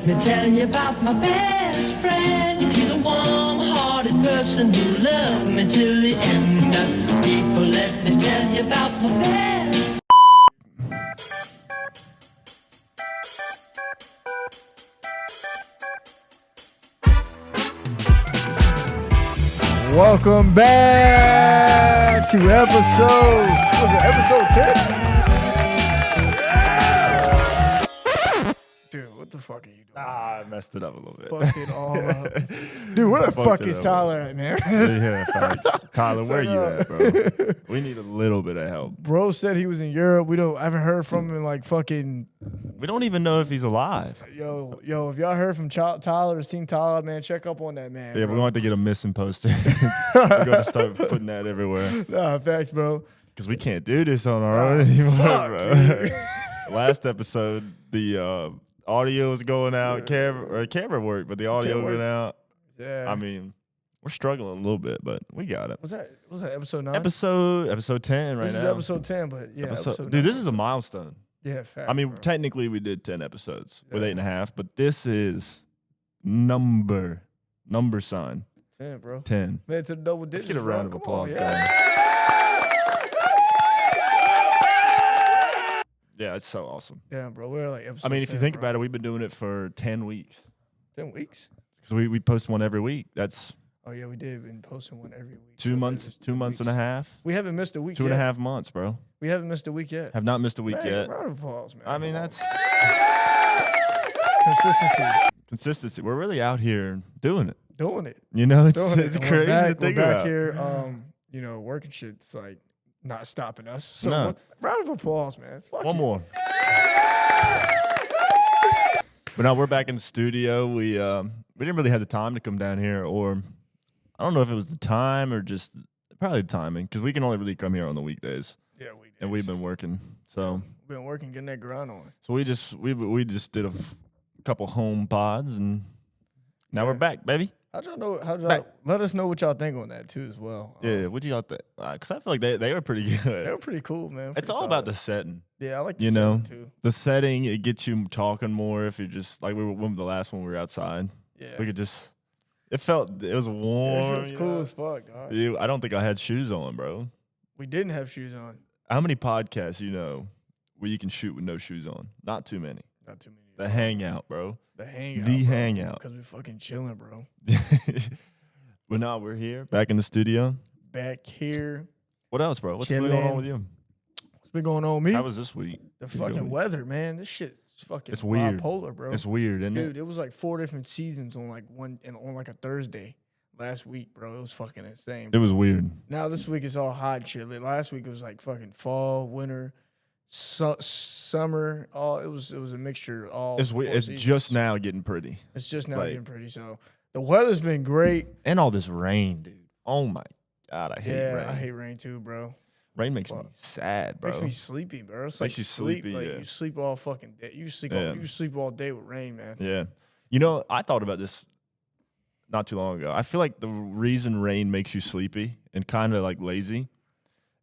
let me tell you about my best friend. He's a warm-hearted person who loved me till the end. People, let me tell you about my best. Welcome back to episode 10? Dude, what the fuck are you doing? I messed it up a little bit. Fucked it all up. Dude, where the fuck is Tyler at, man? Yeah, facts. Tyler, where you at, bro? We need a little bit of help. Bro said he was in Europe. I haven't heard from him in like fucking. We don't even know if he's alive. Yo, if y'all heard from Tyler's Team Tyler, man, check up on that, man. Yeah, bro. we're going to get a missing poster. We're going to start putting that everywhere. Nah, facts, bro. Because we can't do this on our own anymore, fuck, bro. Last episode, the audio was going out. Camera worked, but the audio went out. Yeah. I mean, we're struggling a little bit, but we got it. Was that episode 9? Episode 10 right now. This is episode 10, but yeah. Episode Dude, 9. this is a milestone. Yeah, facts, I mean, bro. technically we did 10 episodes with Yeah. 8.5, but this is number sign 10, bro. 10. Man, to the double digits. Let's get a round of bro. Come applause, on, guys. yeah. Yeah, it's so awesome. Damn, bro. We're like episode I mean, if 10, you think bro. about it, we've been doing it for 10 weeks. 10 weeks? Because we post one every week. That's Oh, yeah, we did. Been posting one every week. 2 So months, it's 2 months and a weeks. half. We haven't missed a week Two yet. and a half months, bro. We haven't missed a week yet. Have not missed a week Man, yet. round of applause, man. I mean, Come on. that's Consistency. consistency. We're really out here doing it. Doing it. You know, it's Doing it. it's And crazy to we're think back about. here, working shit's like not stopping us. So No. round of applause, man. Fuck One you. more. But now we're back in the studio. We didn't really have the time to come down here, or I don't know if it was the time or just probably the timing, because we can only really come here on the weekdays, Yeah, we did. and we've been working. So We've been working, getting that grind on. we just did a couple home pods, and now we're back, baby. How'd y'all know? Back. Let us know what y'all think on that too, as well. Yeah, what do y'all think? Because I feel like they were pretty They good. were pretty cool, man. It's Pretty all about solid. the setting. Yeah, I like the You know, setting, too. the setting, it gets you talking more. If you're just like when the last one we were outside, Yeah, we could just. It was warm. it's you cool know? as fuck, dog. Yeah, I don't think I had shoes on, bro. We didn't have shoes on. How many podcasts where you can shoot with no shoes on? Not too many. Not too many. The Hangout, bro. The hangout. The Hangout. Because we fucking chilling, bro. But now we're here, back in the studio. Back here. What else, bro? What's been going Chilling. on with you? What's been going on with me? How was this week? The You fucking doing? weather, man. This shit is fucking It's weird. bipolar, bro. It's weird, isn't Dude, it? it was like 4 different seasons on like on a Thursday last week, bro. It was fucking insane. It was weird. Now this week it's all hot shit. Like, last week it was like fucking fall, winter, summer. It was a mixture. It's weird. four It's seasons. just now getting pretty. It's just now like- getting pretty. So the weather's been great. And all this rain, dude. Oh my God, I hate Yeah, rain. I hate rain too, bro. Rain makes me Fuck. sad, bro. Makes me sleepy, bro. It's Makes like you sleep. sleepy, Like yeah. you sleep all fucking day. You sleep all day with rain, man. Yeah. You know, I thought about this not too long ago. I feel like the reason rain makes you sleepy and kind of like lazy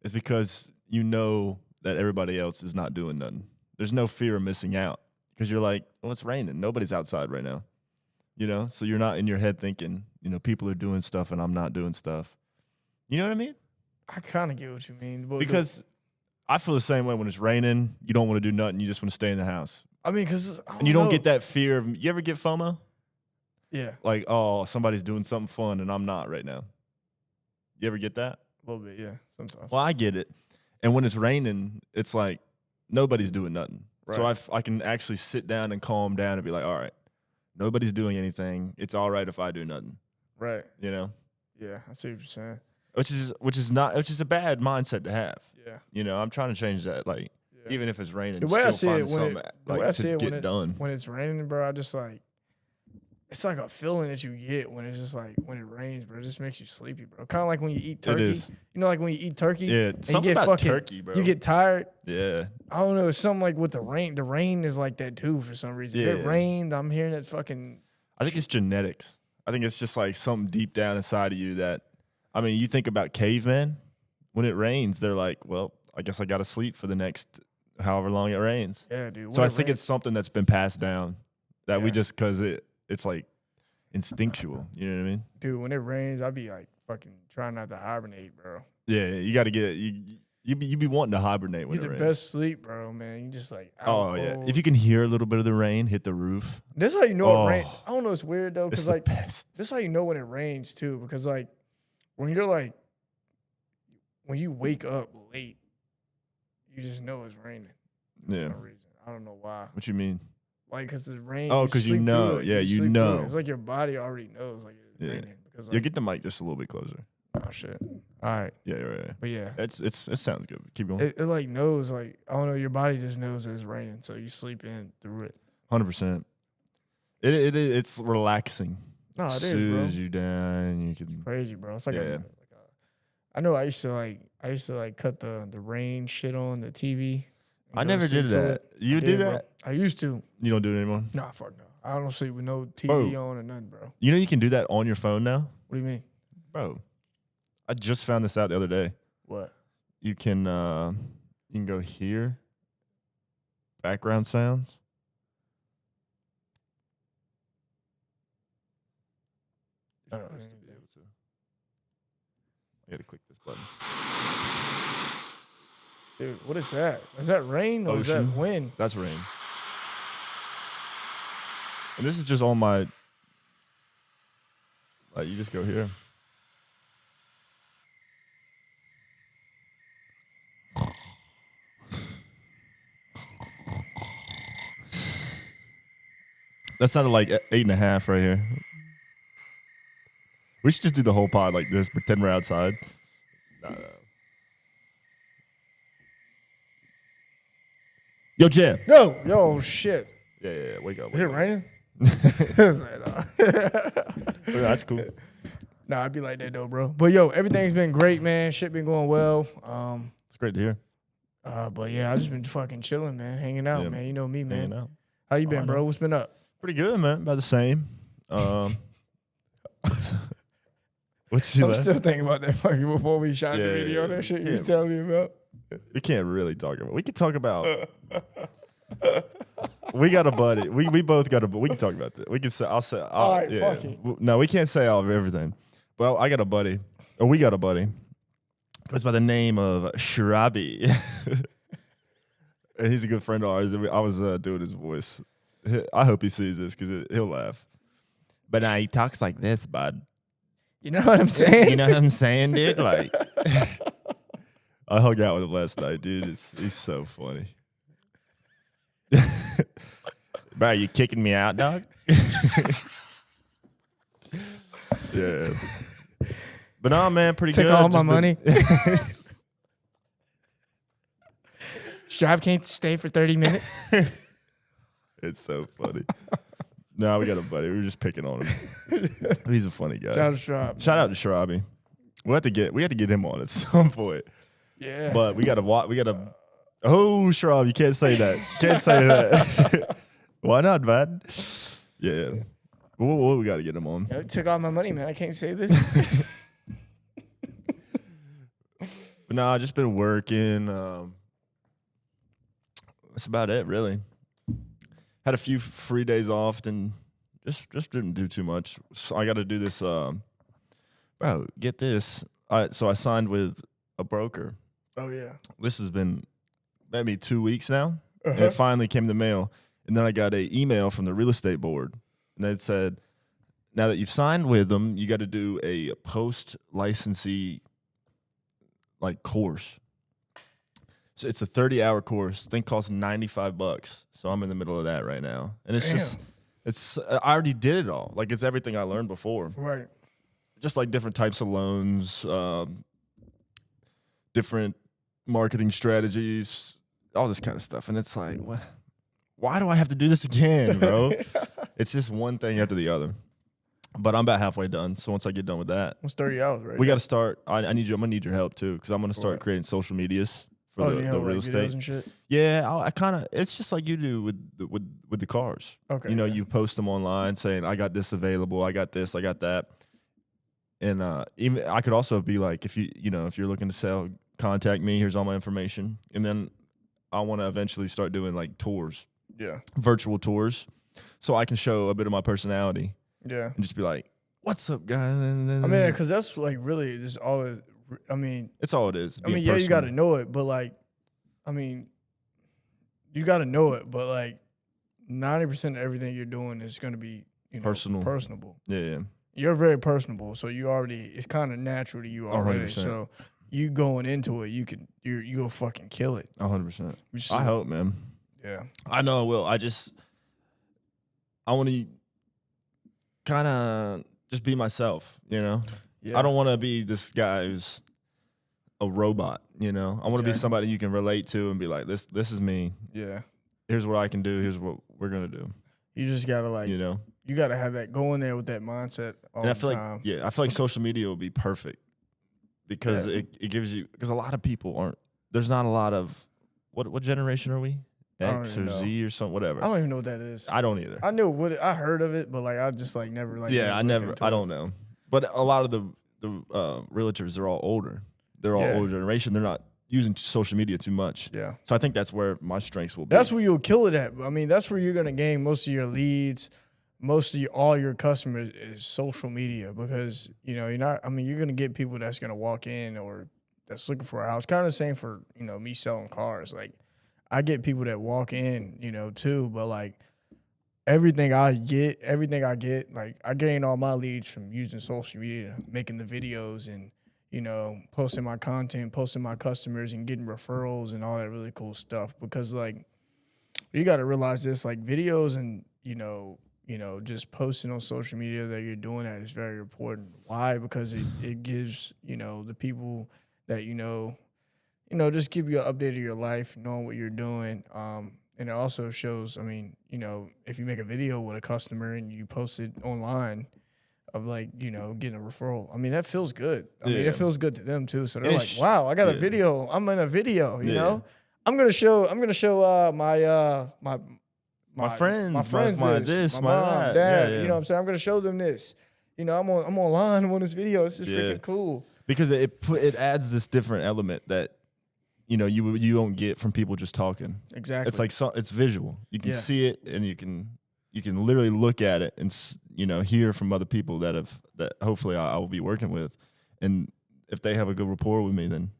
is because you know that everybody else is not doing nothing. There's no fear of missing out because you're like, well, it's raining. Nobody's outside right now. You know, so you're not in your head thinking, people are doing stuff and I'm not doing stuff. You know what I mean? I kind of get what you mean. But Because I feel the same way when it's raining. You don't want to do nothing. You just want to stay in the house. because And you don't get that fear of, you ever get FOMO? Yeah, Like, oh, somebody's doing something fun and I'm not right now. You ever get that? a little bit. Yeah, sometimes. Well, I get it. And when it's raining, it's like nobody's doing nothing. So Right. I can actually sit down and calm down and be like, all right, nobody's doing anything. It's all right if I do nothing, Right. you know? Yeah, I see what you're saying. Which is a bad mindset to have. Yeah. I'm trying to change that. Like, Yeah. even if it's raining, The way I see still it, find when something it- the way I like see to it, get done. When it's raining, bro, I just like it's like a feeling that you get when it's just like when it rains, bro. It just makes you sleepy, bro. Kind of like when you eat turkey. is. You know, like when you eat turkey. Yeah, and you something get about fucking, turkey, bro. You get tired. Yeah. I don't know. It's something like with the rain. The rain is like that too for some reason. If it Yeah. rained, I'm hearing that fucking. I think it's genetics. I think it's just like something deep down inside of you that, I mean, you think about cavemen. When it rains, they're like, well, I guess I got to sleep for the next however long it rains. Yeah, dude. So when I it think it's rains- something that's been passed down that we just because it's like instinctual. You know what I mean? Dude, when it rains, I be like fucking trying not to hibernate, bro. Yeah, you got to get you be wanting to hibernate when Get it the rains. best sleep, bro, man. You just like out Oh yeah, cold. if you can hear a little bit of the rain hit the roof, This is how you know it rains. Oh. I don't know, it's weird though, it's because the like best. this is how you know when it rains too, because like when you're like when you wake up late, you just know it's raining for Yeah. some reason. I don't know why. What you mean? Like, because the rain. Oh, 'cause you sleep know. through it. Yeah, you sleep through it. know. It's like your body already knows like it's Yeah. raining. Because You like, get the mic just a little bit closer. oh shit. All right, Yeah, right. but yeah, It sounds good. Keep going. it like knows like I don't know. Your body just knows it's raining, so you sleep in through it. 100%. It's relaxing. No, it is, bro. Soothes you down. You can. Crazy, bro. It's like Yeah. I know I used to like cut the rain shit on the TV. and I go to never sleep did to that. it. You I do did, bro. that? I used to. You don't do it anymore. Nah, fuck no. I don't sleep with no TV Bro. on or nothing, bro. You know you can do that on your phone now, What do you mean? bro. I just found this out the other day. What? You can go here. Background sounds. I don't know. I gotta click this button. Dude, what is that? Is that rain or is that Ocean. wind? That's rain. And this is just on my. Like you just go here. That sounded like 8.5 right here. We should just do the whole pod like this. Pretend we're outside. No. Yo, Jam. No. Yo, shit. Yeah. Wake up. Is it raining? That's cool. Nah, I'd be like that though, bro. But yo, everything's been great, man. Shit been going well. It's great to hear. But yeah, I just been fucking chilling, man, hanging out, Yeah, man. You know me, man. Hanging out. How you I been, know. bro? What's been up? Pretty good, man. About the same. What's you I'm laugh? still thinking about that fucking before we shot the Yeah, video. yeah, That shit you was yeah. telling me about. We can't really talk about. We can talk about. We got a buddy. We both got a. We can talk about that. We can say. I'll say. All right, yeah. fuck it. No, we can't say all of everything. But I got a buddy. Or we got a buddy. Goes by the name of Shirabi. And he's a good friend of ours. And I was doing his voice. I hope he sees this because he'll laugh. But he talks like this, bud. You know what I'm saying? You know what I'm saying, dude? Like, I hung out with him last night, dude. He's so funny. Bro, you kicking me out, dog? Yeah. But nah, man, pretty Took good. all my Just been- money. Strive can't stay for 30 minutes. It's so funny. No, we got a buddy. We were just picking on him. He's a funny guy. Shout out to Strive. Shout out to Shirabi. We had to get him on at some point. Yeah. But we gotta. Oh, Shrub, you can't say that. Can't say that. Why not, man? Yeah. What we gotta get him on? Yo, took all my money, man. I can't say this. But nah, I just been working. That's about it, really. Had a few free days off and just didn't do too much. So I got to do this. Bro, get this. So I signed with a broker. Oh, yeah. This has been maybe 2 weeks now. And it finally came in the mail. And then I got an email from the real estate board. And it said, now that you've signed with them, you got to do a post-licensee course. So it's a 30-hour course. Thing costs $95. So I'm in the middle of that right now. And it's Damn. I already did it all. Like, it's everything I learned before. Right. Just like different types of loans, different marketing strategies, all this kind of stuff. And it's like, what? Why do I have to do this again, bro? It's just one thing after the other. But I'm about halfway done. So once I get done with that, It's 30 hours, right? we got to start. I'm gonna need your help too, because I'm gonna start What? creating social medias for the real estate. And shit? Yeah, I kind of. It's just like you do with the cars. Okay. You know, yeah. you post them online saying, "I got this available. I got this. I got that." And even I could also be like, if you're looking to sell, contact me. Here's all my information. And then I want to eventually start doing like tours, Yeah. virtual tours. so I can show a bit of my personality Yeah. and just be like, "What's up, guys?" I mean, because that's like really just all it, I mean, it's all it is. being yeah, you got to personal. know it, but like, I mean, you got to know it, but like 90% of everything you're doing is going to be, personable. Yeah. You're very personable, so you already, it's kind of natural to you already. 100%. So you going into it, you'll fucking kill it. 100%. Just- I hope, man. Yeah. I know I will. I want to kind of just be myself, Yeah. I don't want to be this guy who's a robot, I want to be Exactly. somebody you can relate to and be like, this is me. Yeah. Here's what I can do. Here's what we're going to do, You just got to like, you got to have that, go in there with that mindset all And I the feel time. I feel like social media will be perfect because it gives you, because a lot of people there's not a lot of, what generation are we? I don't X even or know. Z or something, whatever. I don't even know what that is. I don't either. I knew I heard of it, but like I just like never like. I don't know. But a lot of the realtors are all older. They're all older generation. They're not using social media too much. Yeah. So I think that's where my strengths will be. That's where you'll kill it at. I mean, that's where you're gonna gain most of your leads, most of all your customers is social media because you're not. I mean, you're gonna get people that's gonna walk in or that's looking for a house. Kind of the same for me selling cars. Like I get people that walk in, too, but like. Everything I get, like I gain all my leads from using social media, making the videos and, posting my content, posting my customers and getting referrals and all that really cool stuff. Because like you got to realize this, like videos and, just posting on social media that you're doing that is very important. Why? Because it gives, the people that, just give you an update of your life, knowing what you're doing. And it also shows, I mean, if you make a video with a customer and you post it online of like, getting a referral, I mean, that feels good. I mean, it feels good to them too. So they're like, wow, I got a video. I'm in a video, you know? I'm gonna show my friends, my this, my my mom, that. dad, Yeah. you know what I'm saying? I'm gonna show them this. I'm online, I'm on this video. It's just freaking cool. Because it adds this different element that you don't get from people just talking. Exactly. It's like it's visual. You can see it, and you can literally look at it and hear from other people that hopefully I will be working with, and if they have a good rapport with me, then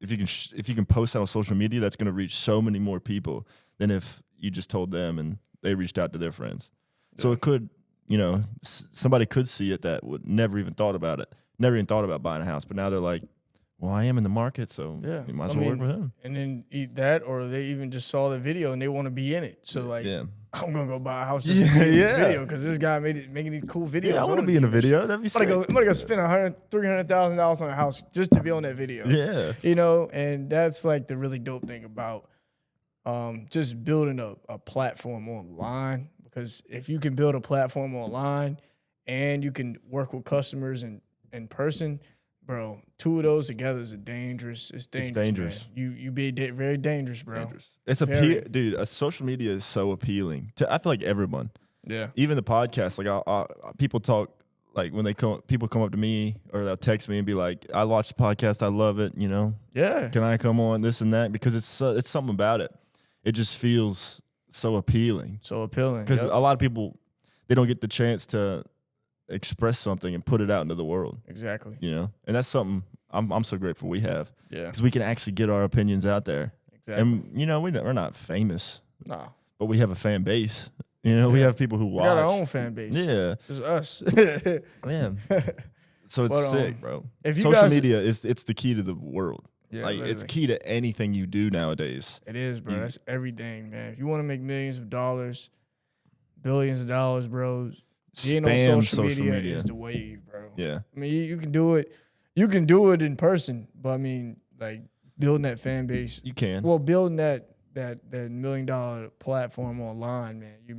if you can post that on social media, that's going to reach so many more people than if you just told them and they reached out to their friends. Yeah. So it could somebody could see it that would never even thought about buying a house, but now they're like, well, I am in the market, so you might as well work with him. And then eat that, or they even just saw the video and they want to be in it. So like, I'm gonna go buy a house just to be in this video because this guy making these cool videos. Yeah, I want to be in a video. That'd be sick. I'm gonna go spend $300,000 on a house just to be on that video. Yeah, and that's like the really dope thing about just building a platform online. Because if you can build a platform online and you can work with customers in person. Bro, two of those together is dangerous. It's dangerous. Man. You be very dangerous, bro. Dangerous. It's dude. Social media is so appealing to. I feel like everyone. Yeah. Even the podcast. Like people talk like when people come up to me or they'll text me and be like, "I watched the podcast. I love it. Yeah. Can I come on this and that?" Because it's something about it. It just feels so appealing. So appealing. Because a lot of people they don't get the chance to express something and put it out into the world. Exactly. And that's something I'm so grateful we have. Yeah. Because we can actually get our opinions out there. Exactly. And we're not famous. Nah. But we have a fan base. We have people who watch. We got our own fan base. Yeah. It's us. Man. So it's sick, bro. Social media it's the key to the world. Yeah, like literally. It's key to anything you do nowadays. It is, bro. That's everything, man. If you want to make millions of dollars, billions of dollars, bro, being on social media is the wave, bro. Yeah. I mean, you can do it. You can do it in person, but I mean, like building that fan base. You can. Well, building that $1 million platform online, man. You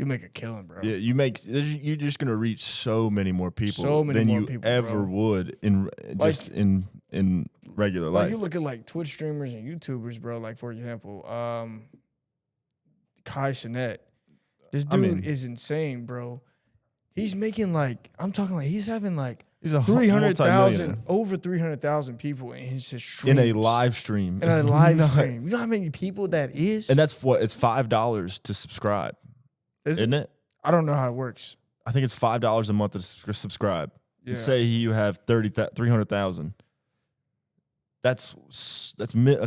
make a killing, bro. Yeah, you're just gonna reach so many more people than you ever would in regular life. Like you look at like Twitch streamers and YouTubers, bro. Like for example, Kai Cenat. This dude is insane, bro. He's making like, I'm talking like he's having like He's a 300,000, over 300,000 people in his streams. in a live stream. In a live stream. You know how many people that is? And that's what it's $5 to subscribe, isn't it? I don't know how it works. I think it's $5 a month to subscribe. Yeah. And say you have 300,000. That's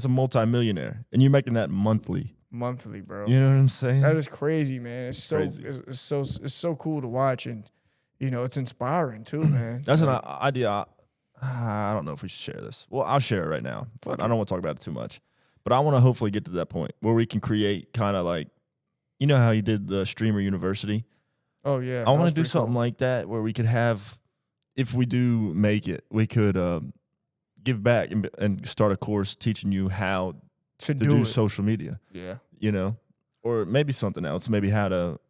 a multi-millionaire, and you're making that monthly. Monthly, bro. You know what I'm saying? That is crazy, man. It's so Crazy. it's so cool to watch, and you know it's inspiring too, man. That's an idea. I don't know if we should share this. Well, I'll share it right now. But I don't want to talk about it too much. But I want to hopefully get to that point where we can create kind of like, you know how you did the Streamer University? Oh yeah. I want to do something like that where we could have, if we do make it, we could give back and start a course teaching you how to do social media. Yeah. You know, or maybe something else, maybe how to,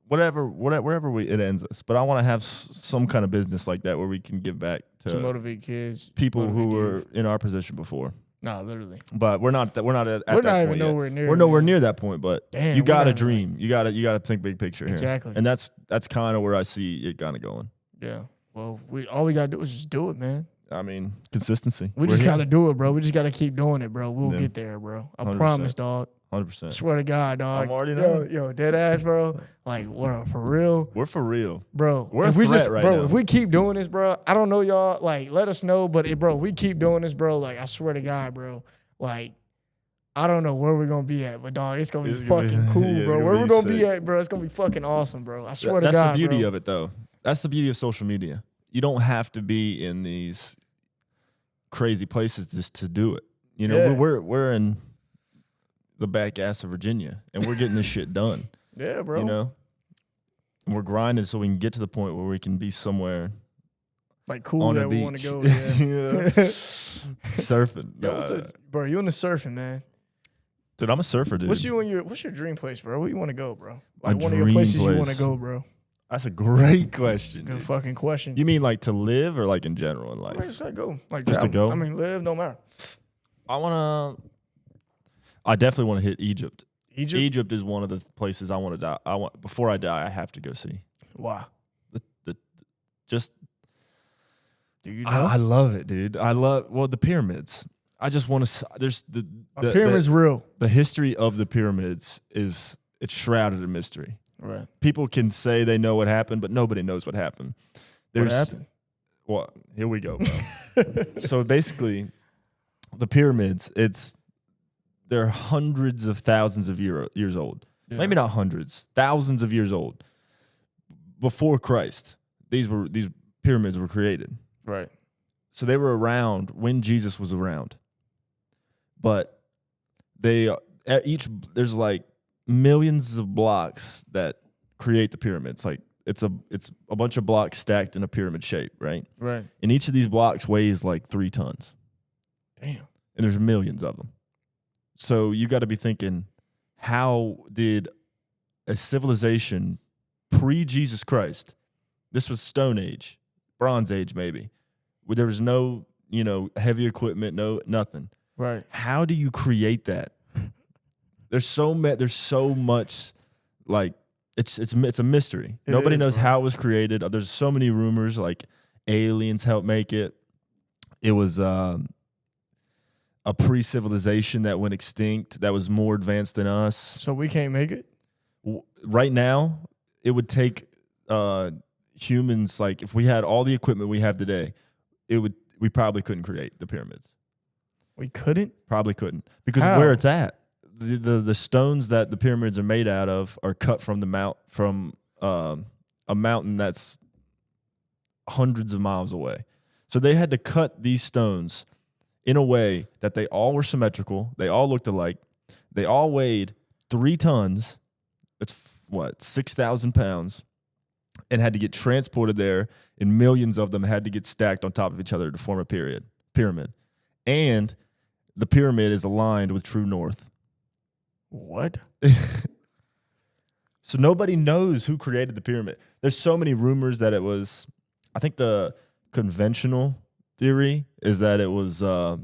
wherever it ends us. But I want to have some kind of business like that where we can give back to motivate kids, people who were in our position before. Nah, literally. But we're not at that we're point not even yet. nowhere near. We're nowhere near that point. But Damn, you got to we're not dream. You got to think big picture here. Exactly. And that's kind of where I see it kind of going. Yeah. Well, all we gotta do is just do it, man. I mean, consistency. We just gotta do it, bro. We just gotta keep doing it, bro. We'll Yeah. get there, bro. I 100%. promise, dog. 100%. Swear to God, dog. I'm already knowing. Yo, dead ass, bro. Like, what, for real? We're for real. Bro, We're if a we threat just, right bro, now. if we keep doing this, bro, I don't know y'all, like, let us know, but bro, we keep doing this, bro, like, I swear to God, bro, like, I don't know where we're gonna be at, but dog, it's gonna be It's gonna fucking be- cool, yeah, it's bro. gonna Where be we're gonna be sick. at, bro, it's gonna be fucking awesome, bro. I swear to That's God, the beauty bro. of it, though. That's the beauty of social media. You don't have to be in these crazy places just to do it. You know, Yeah. we're in the back ass of Virginia, and we're getting this shit done. Yeah, bro. You know, and we're grinding so we can get to the point where we can be somewhere Like, cool on that a we beach. wanna go, yeah. You know? Surfing. Yo, bro, you into surfing, man. Dude, I'm a surfer, dude. What's your dream place, bro? Where you want to go, bro? My Like one of your dream places you place. want to go, bro. That's a great question. Good dude. fucking question. You mean like to live or like in general in life? I just gotta go. Like Just to travel. go? I mean, live, no matter. I definitely want to hit Egypt. Egypt. Egypt is one of the places I want to die. Before I die, I have to go see. Wow. Just Do you know? I love it, dude. The pyramids. I just want to. There's the pyramid's real. The history of the pyramids it's shrouded in mystery. Right. People can say they know what happened, but nobody knows what happened. What happened? Well, here we go, bro. So basically, the pyramids. They're hundreds of thousands of years old. Yeah. Maybe not hundreds, thousands of years old. Before Christ, these pyramids were created. Right. So they were around when Jesus was around. But there's like millions of blocks that create the pyramids. Like it's a bunch of blocks stacked in a pyramid shape, right? Right. And each of these blocks weighs like 3 tons. Damn. And there's millions of them. So you got to be thinking, how did a civilization pre-Jesus Christ, this was Stone Age, Bronze Age maybe, where there was no, heavy equipment, nothing. Right. How do you create that? There's so much, like it's a mystery. Nobody knows how it was created. There's so many rumors, like aliens helped make it. It was a pre-civilization that went extinct that was more advanced than us. So we can't make it? Right now, it would take humans, like if we had all the equipment we have today, we probably couldn't create the pyramids. We couldn't? Probably couldn't, because How? of where it's at. The stones that the pyramids are made out of are cut from a mountain that's hundreds of miles away. So they had to cut these stones in a way that they all were symmetrical. They all looked alike. They all weighed 3 tons. It's 6,000 pounds, and had to get transported there. And millions of them had to get stacked on top of each other to form a pyramid. And the pyramid is aligned with true north. What? So nobody knows who created the pyramid. There's so many rumors that it was, I think the conventional theory is that it was I'll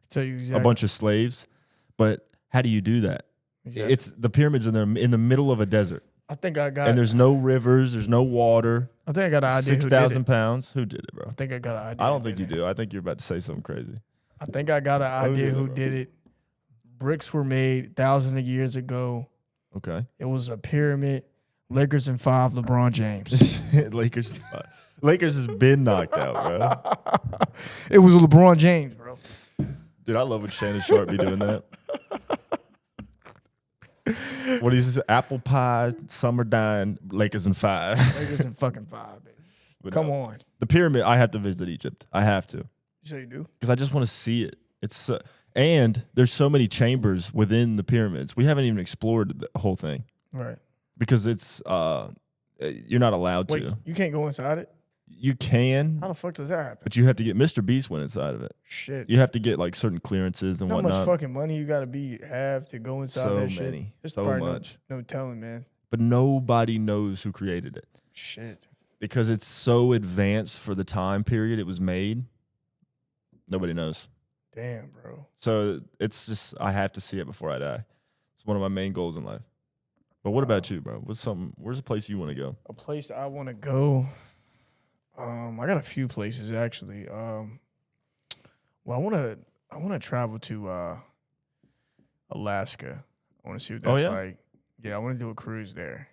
tell you exactly. a bunch of slaves. But how do you do that? Exactly. It's the pyramids in the middle of a desert. I think I got. And there's no rivers, there's no water. I think I got an idea. 6,000 pounds. Who did it, bro? I think I got an idea. I don't think you do. I think you're about to say something crazy. I think I got an idea who bro? did it. Bricks were made thousands of years ago. Okay. It was a pyramid. Lakers in 5. LeBron James. Lakers has been knocked out, bro. It was LeBron James, bro. Dude, I love when Shannon Sharp be doing that. What is this? Apple pie, summer dine, Lakers in 5. Lakers in fucking 5, baby. But Come no. on. The pyramid, I have to visit Egypt. I have to. You say you do? Because I just want to see it. It's and there's so many chambers within the pyramids. We haven't even explored the whole thing Right. because it's you're not allowed Wait, to. you can't go inside it? You can, How the fuck does that happen? but you have to get Mr. Beast went inside of it. Shit. You have to get like certain clearances and How whatnot. much fucking money you gotta have to go inside So that shit? many. There's So probably much. No telling, man. But nobody knows who created it Shit. because it's so advanced for the time period it was made. Nobody knows. Damn, bro. So it's just I have to see it before I die. It's one of my main goals in life. But what about you, bro? Where's a place you want to go? A place I want to go. I got a few places actually. Well, I want to travel to Alaska. I want to see what Oh, that's yeah? like. Yeah, I want to do a cruise there.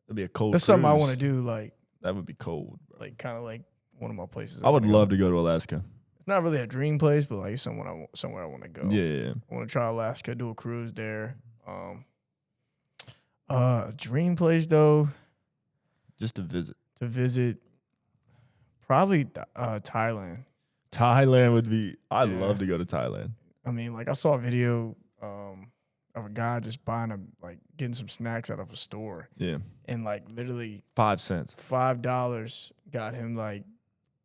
It'd be a cold That's something I cruise. want to do. Like That would be cold, bro. kind of like one of my places. I would wanna love go. to go to Alaska. It's not really a dream place, but like somewhere I want to go. Yeah. I want to try Alaska, do a cruise there. Dream place though Just to visit. to visit, probably Thailand. Thailand would be. I'd Yeah. love to go to Thailand. I mean, like I saw a video of a guy just getting some snacks out of a store, Yeah. and like literally 5 cents. $5 got him like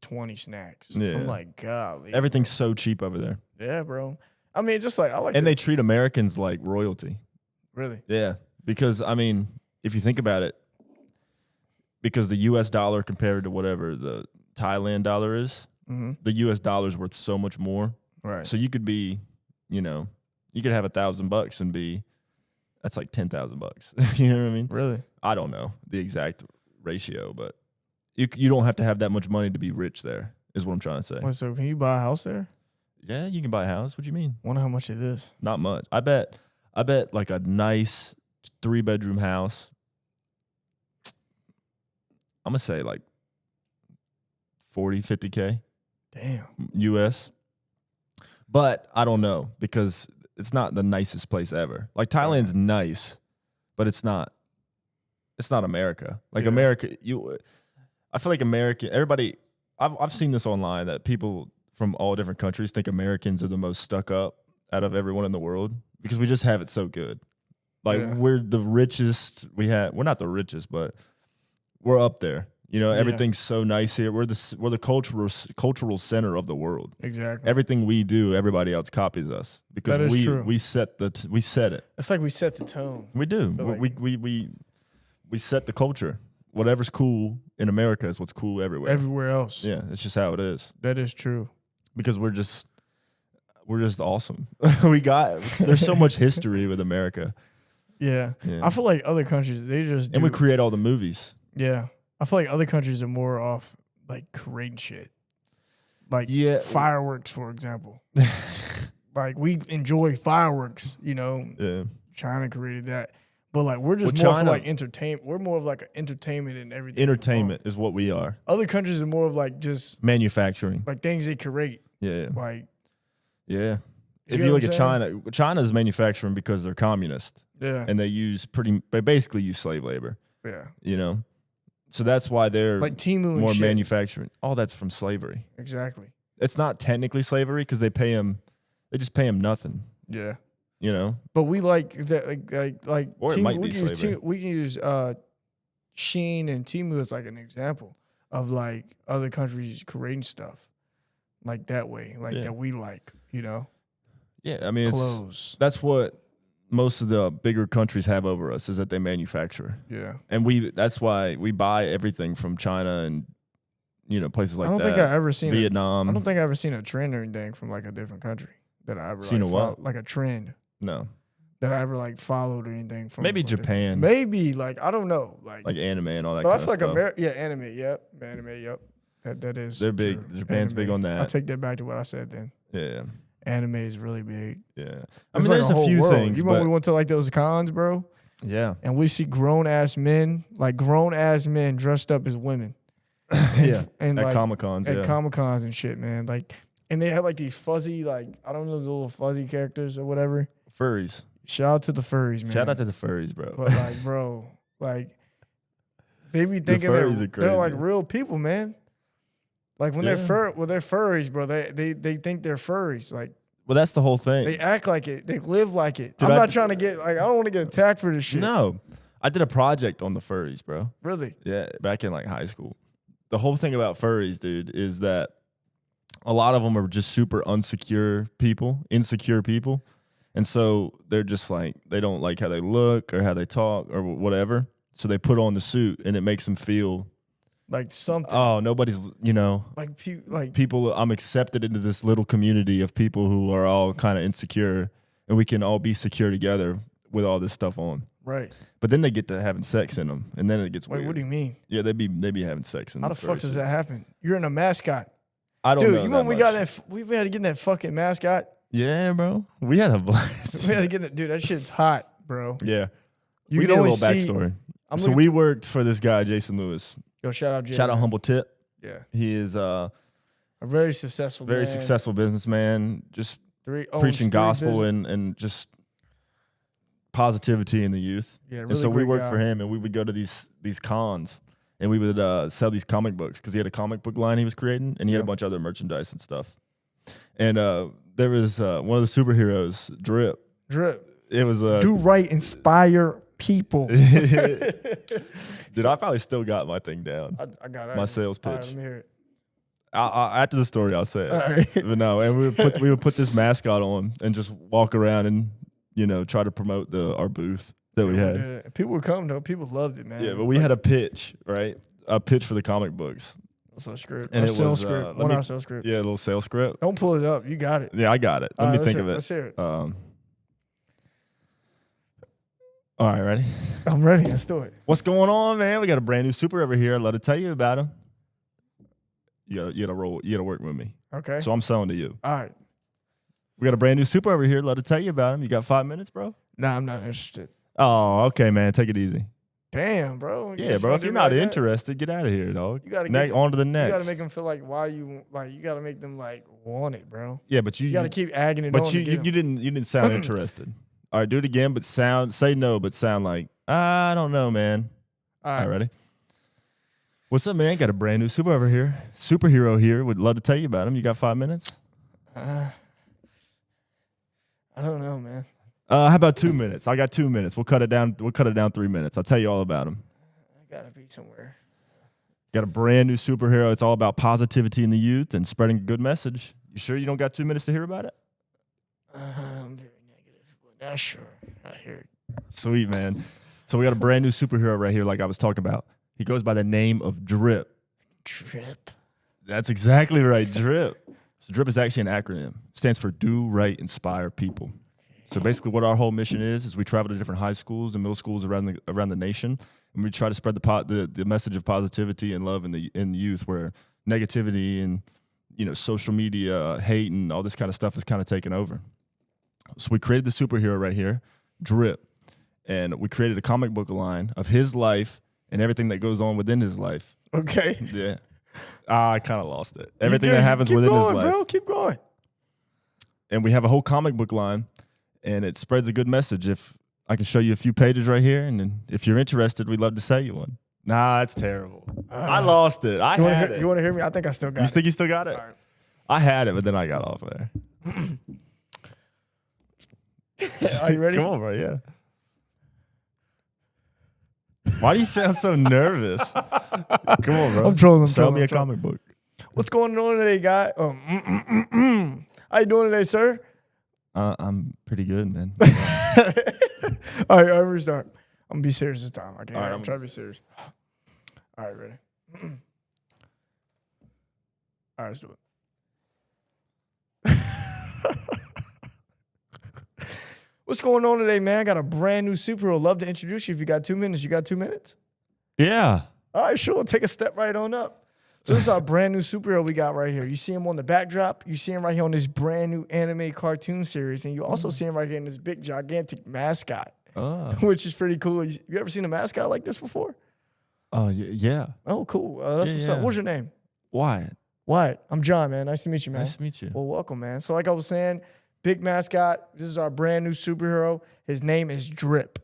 20 snacks. Yeah. I'm like, golly, Everything's so cheap over there, yeah, bro. I mean, just like I like, and they treat Americans like royalty. really, Yeah, because I mean, if you think about it, because the U.S. dollar compared to whatever the Thailand dollar is, the U.S. dollar is worth so much more. right? So you could be, you could have $1,000 and be, that's like $10,000. You know what I mean? Really, I don't know the exact ratio, but you don't have to have that much money to be rich there, is what I'm trying to say. Wait, so can you buy a house there? Yeah, you can buy a house. What do you mean? Wonder how much it is. Not much. I bet like a nice 3-bedroom house. I'm gonna say like 40, 50K Damn. US. But I don't know because it's not the nicest place ever. Like Thailand's nice, but it's not America. Like Yeah. America, I feel like everybody I've seen this online that people from all different countries think Americans are the most stuck up out of everyone in the world because we just have it so good. Like Yeah. we're the richest we're not the richest, but we're up there. Everything's so nice here. We're the cultural center of the world. Exactly. Everything we do, everybody else copies us because That is true. we set it. It's like we set the tone. We do. feel like- We set the culture. Whatever's cool in America is what's cool everywhere. Everywhere else. Yeah, it's just how it is. That is true. Because we're just awesome. There's so much history with America. Yeah. Yeah. I feel like other countries, they just do. And we create all the movies. Yeah. I feel like other countries are more off like creating shit. Like Yeah. fireworks, for example. Like we enjoy fireworks, Yeah. China created that. But like we're just Well, more for China- like entertainment. We're more of like entertainment and everything. Entertainment is what we are. Other countries are more of like just Manufacturing. like things they create. Yeah. Like Yeah. If know you what look I'm at China's manufacturing because they're communist yeah. and they basically use slave labor, Yeah. So that's why they're Like Timu and more shit. manufacturing. All that's from slavery. Exactly. It's not technically slavery because they just pay them nothing, Yeah. But But we like that, like Or it Temu, might we be can use slavery. we can use Shein and Timu as like an example of like other countries creating stuff like that way, like Yeah. that we like, yeah, I mean, clothes. that's what most of the bigger countries have over us is that they manufacture. Yeah. And that's why we buy everything from China and, places like I don't that. think I ever seen Vietnam. I don't think I ever seen a trend or anything from like a different country that I ever Seen like, a what? like a trend. No. that I ever like followed or anything from. Maybe like, Japan. Maybe like I don't know, like anime and all that but I kind feel of like stuff. Yeah, anime. Yep, anime. Yep. That is. They're big. True. Japan's big on I that. take that back to what I said then. Yeah. Anime is really big. Yeah. I It's mean, like there's a a whole few world. things. You remember but we went to like those cons, bro, yeah. and we see grown ass men dressed up as women. Yeah. And At like, Comic Cons. at Yeah. Comic Cons and shit, man. Like, and they have like these fuzzy, like I don't know, the little fuzzy characters or whatever. Furries. Shout out to the furries, man. Shout out to the furries, bro. But like, bro, like they be The thinking furries are they're like crazy. real people, man. Like when they're furries, bro. They think they're furries. Like Well, that's the whole thing. they act like it. They live like it. Dude, I'm I- not trying to get like I don't want to get attacked for this shit. No. I did a project on the furries, bro. Really. Yeah, back in like high school. The whole thing about furries, dude, is that a lot of them are just super insecure people. And so they're just like, they don't like how they look or how they talk or whatever. So they put on the suit and it makes them feel, Like something. oh, nobody's, like people, I'm accepted into this little community of people who are all kind of insecure and we can all be secure together with all this stuff on. right. But then they get to having sex in them and then it gets Wait, weird. what do you mean? Yeah, they be having sex in How the fuck does that happen? You're in a mascot. I don't Dude, know. you that remember we much. had to get in that fucking mascot? Yeah, bro. We had a blast. We had to get it. Dude, that shit's hot, bro. Yeah. You We can did a only little see. backstory. I'm So looking- we worked for this guy, Jason Lewis. Yo, shout out Jay. Shout out man. Humble Tip. Yeah. He is a A very successful very man. successful businessman, just Owns preaching 3 gospel business- and just positivity in the youth. Yeah, And really so we great worked guy. for him, and we would go to these cons, and we would sell these comic books because he had a comic book line he was creating, and he had a bunch of other merchandise and stuff. And there was one of the superheroes, Drip. Drip. It was Do right, inspire people. Dude, I probably still got my thing down. I got it. My sales All right, pitch. let me hear it. After the story, I'll say it. All right. But no, and we would put this mascot on and just walk around and try to promote our booth that we had. Yeah, people would come though. People loved it, man. Yeah, but we had a pitch, right? A pitch for the comic books. So script. And Our it sales was, script. let One me- our sales script. Yeah, a little sales script. Don't pull it up. You got it. Yeah, I got it. All Let right, me think of it. Let's hear it. All right, ready? I'm ready. Let's do it. What's going on, man? We got a brand new super over here. I'd love to tell you about him. You gotta roll. You gotta work with me. Okay. So I'm selling to you. All right. We got a brand new super over here. I'd love to tell you about him. You got 5 minutes, bro? Nah, I'm not interested. Oh, okay, man. Take it easy. Damn, bro. You Yeah, just bro. gonna If do you're me not like that? interested, get out of here, dog. You gotta get on to the You next. gotta make them feel like why you like. You gotta make them like want it, bro. yeah, but You gotta keep agging it on. But you to get 'em. didn't sound interested. All right, do it again, but say no, but sound like I don't know, man. All All right. right, ready? What's up, man? Got a brand new superhero here. Would love to tell you about him. You got 5 minutes? I don't know, man. How about 2 minutes? I got 2 minutes. We'll cut it down. 3 minutes. I'll tell you all about him. I gotta be somewhere. Got a brand new superhero. It's all about positivity in the youth and spreading a good message. You sure you don't got 2 minutes to hear about it? I'm very negative, but not sure. I hear it. Sweet, man. So we got a brand new superhero right here, like I was talking about. He goes by the name of Drip. Drip. That's exactly right, Drip. So Drip is actually an acronym. It stands for Do Right, Inspire People. So basically what our whole mission is we travel to different high schools and middle schools around the nation, and we try to spread the message of positivity and love in the youth, where negativity and social media, hate, and all this kind of stuff is kind of taken over. So we created the superhero right here, Drip, and we created a comic book line of his life and everything that goes on within his life. Okay. Yeah. I kind of lost it. Everything You that good. happens Keep within going, his life. bro. Keep going. And we have a whole comic book line, and it spreads a good message. If I can show you a few pages right here, and then if you're interested, we'd love to sell you one. Nah, it's terrible. I lost it. I had it. You want to hear me? I think I still got You it. think you still got it? All right. I had it, but then I got off there. Are you ready? Come on, bro. Yeah. Why do you sound so nervous? Come on, bro. I'm trolling, I'm Sell trolling, me a I'm trolling. comic book. What's going on today, guy? How you doing today, sir? I'm pretty good, man. All right, restart. I'm gonna be serious this time. Okay, All right, I'm trying to be serious. All right, ready? All right, let's do it. What's going on today, man? I got a brand new superhero. Love to introduce you if you got 2 minutes. You got 2 minutes? Yeah. All right, sure. Take a step right on up. So this is our brand new superhero we got right here. You see him on the backdrop. You see him right here on this brand new anime cartoon series. And you also see him right here in this big, gigantic mascot, which is pretty cool. You ever seen a mascot like this before? Yeah. Oh, cool. That's what's up. What's your name? Wyatt. Wyatt. I'm John, man. Nice to meet you, man. Nice to meet you. Well, welcome, man. So like I was saying, big mascot. This is our brand new superhero. His name is Drip.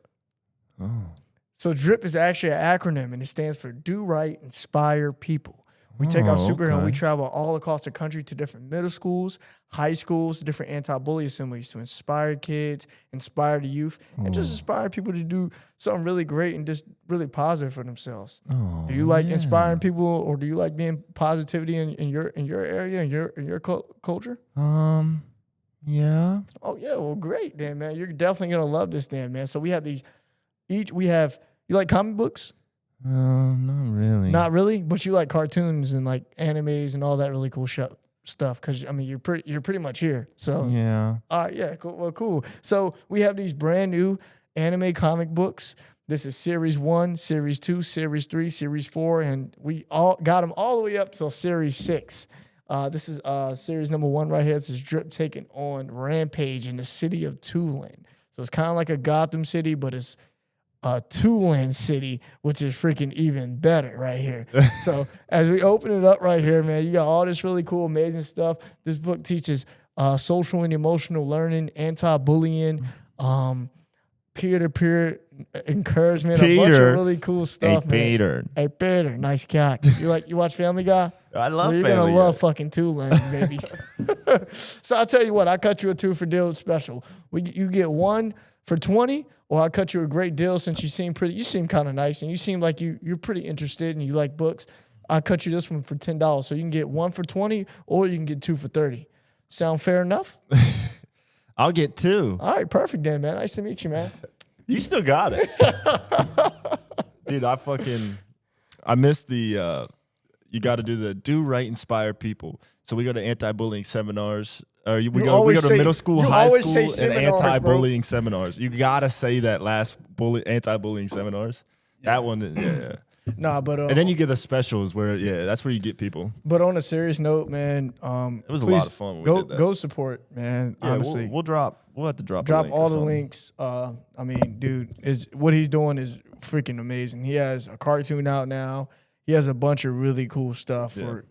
Oh. So DRIP is actually an acronym, and it stands for Do Right, Inspire People. We take our superhero and we travel all across the country to different middle schools, high schools, different anti-bully assemblies to inspire kids, inspire the youth, and just inspire people to do something really great and just really positive for themselves. Do you like inspiring people, or do you like being positivity in your area, in your culture? Yeah. Oh yeah, well great then, man. You're definitely gonna love this then, man. So we have these. You like comic books? Not really. Not really, but you like cartoons and like animes and all that really cool stuff. Because I mean, you're pretty much here. So Yeah. all right, yeah, cool. Well, cool. So we have these brand new anime comic books. This is Series 1, Series 2, Series 3, Series 4, and we all got them all the way up till Series 6. This is Series number 1 right here. This is Drip taking on Rampage in the city of Tulane. So it's kind of like a Gotham City, but it's Tulane City, which is freaking even better right here. So as we open it up right here, man, you got all this really cool, amazing stuff. This book teaches social and emotional learning, anti-bullying, peer-to-peer encouragement, a bunch of really cool stuff, man. Hey, Peter, nice cock. You watch Family Guy? I love You're Family gonna Guy. love fucking Tulane, baby. So I'll tell you what, I cut you a 2 for deal special. You get 1 for 20, or I'll cut you a great deal since you seem kind of nice and you seem like you're pretty interested and you like books. I'll cut you this one for $10. So you can get 1 for 20 or you can get 2 for 30. Sound fair enough? I'll get 2. All right, perfect then, man. Nice to meet you, man. You still got it. Dude, I missed the, you got to do the Do Right, Inspire People. So we go to anti-bullying seminars. We go to middle school, high school, and anti-bullying seminars. You gotta say that last anti-bullying seminars. That one, yeah. Nah, but and then you get the specials where, that's where you get people. But on a serious note, man, it was a lot of fun. When we did that. Go support, man. Yeah, honestly, we'll have to drop all the links. I mean, dude, what he's doing is freaking amazing. He has a cartoon out now. He has a bunch of really cool stuff for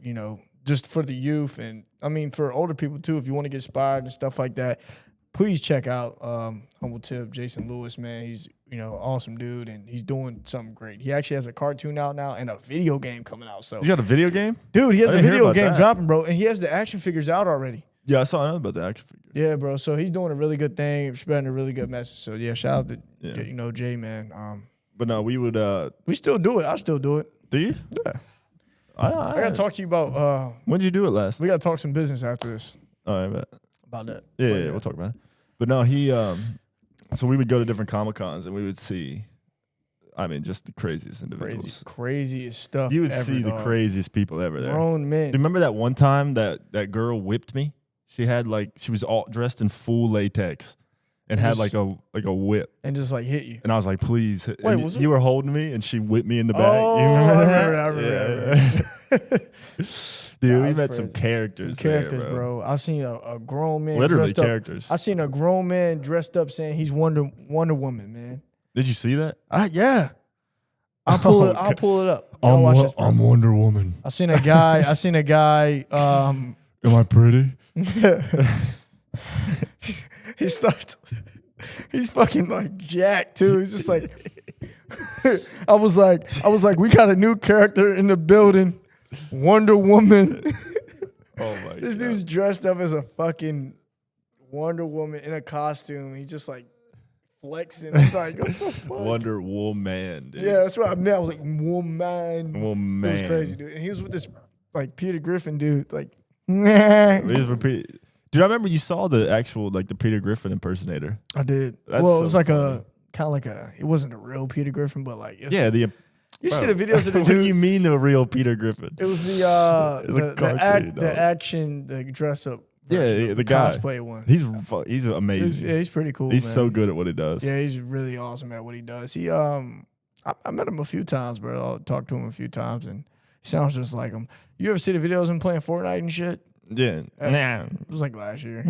just for the youth, and I mean for older people too. If you want to get inspired and stuff like that, please check out Humble Tip, Jason Lewis, man. He's awesome dude, and he's doing something great. He actually has a cartoon out now and a video game coming out. So you got a video game, dude? He has a video game dropping, bro, and he has the action figures out already. Yeah, I saw about the action figure. Yeah, bro. So he's doing a really good thing, spreading a really good message. So yeah, shout out to Jay, man. But no, we would. We still do it. I still do it. Do you? Yeah. I gotta talk to you about. When did you do it last? We gotta talk some business after this. All right, I bet. About that. Yeah, we'll talk about it. But no, he. So we would go to different Comic Cons and we would see. I mean, just the craziest individuals. Craziest stuff. You would see the craziest people ever there. Grown men. Do you remember that one time that girl whipped me? She was all dressed in full latex. And had like a whip. And just like hit you. And I was like, please. Wait, you were holding me and she whipped me in the back. Oh, you remember that? I remember. Dude, we met some characters there, bro. I seen a grown man. Literally characters. I seen a grown man dressed up saying he's Wonder Woman, man. Did you see that? Yeah. I'll pull it up. I'm Wonder Woman. I seen a guy. Am I pretty? He's fucking like jacked too. He's just like, I was like, we got a new character in the building, Wonder Woman. Oh my god! This dude's dressed up as a fucking Wonder Woman in a costume. He's just like flexing. I'm like, what the fuck? Wonder Woman, dude. Yeah, that's what I meant. I was like, woman. Woman. It was crazy, dude. And he was with this like Peter Griffin dude, like. Dude, I remember you saw the Peter Griffin impersonator. I did. That's it was like funny. it wasn't a real Peter Griffin, but like you see the videos of the dude. What do you mean the real Peter Griffin? It was the action, the dress up version of the guy. cosplay one. He's amazing. He's pretty cool. He's man. so good at what he does. Yeah, he's really awesome at what he does. He I met him a few times, bro. I talked to him a few times, and he sounds just like him. You ever see the videos of him playing Fortnite and shit? Yeah. Nah. It was like last year.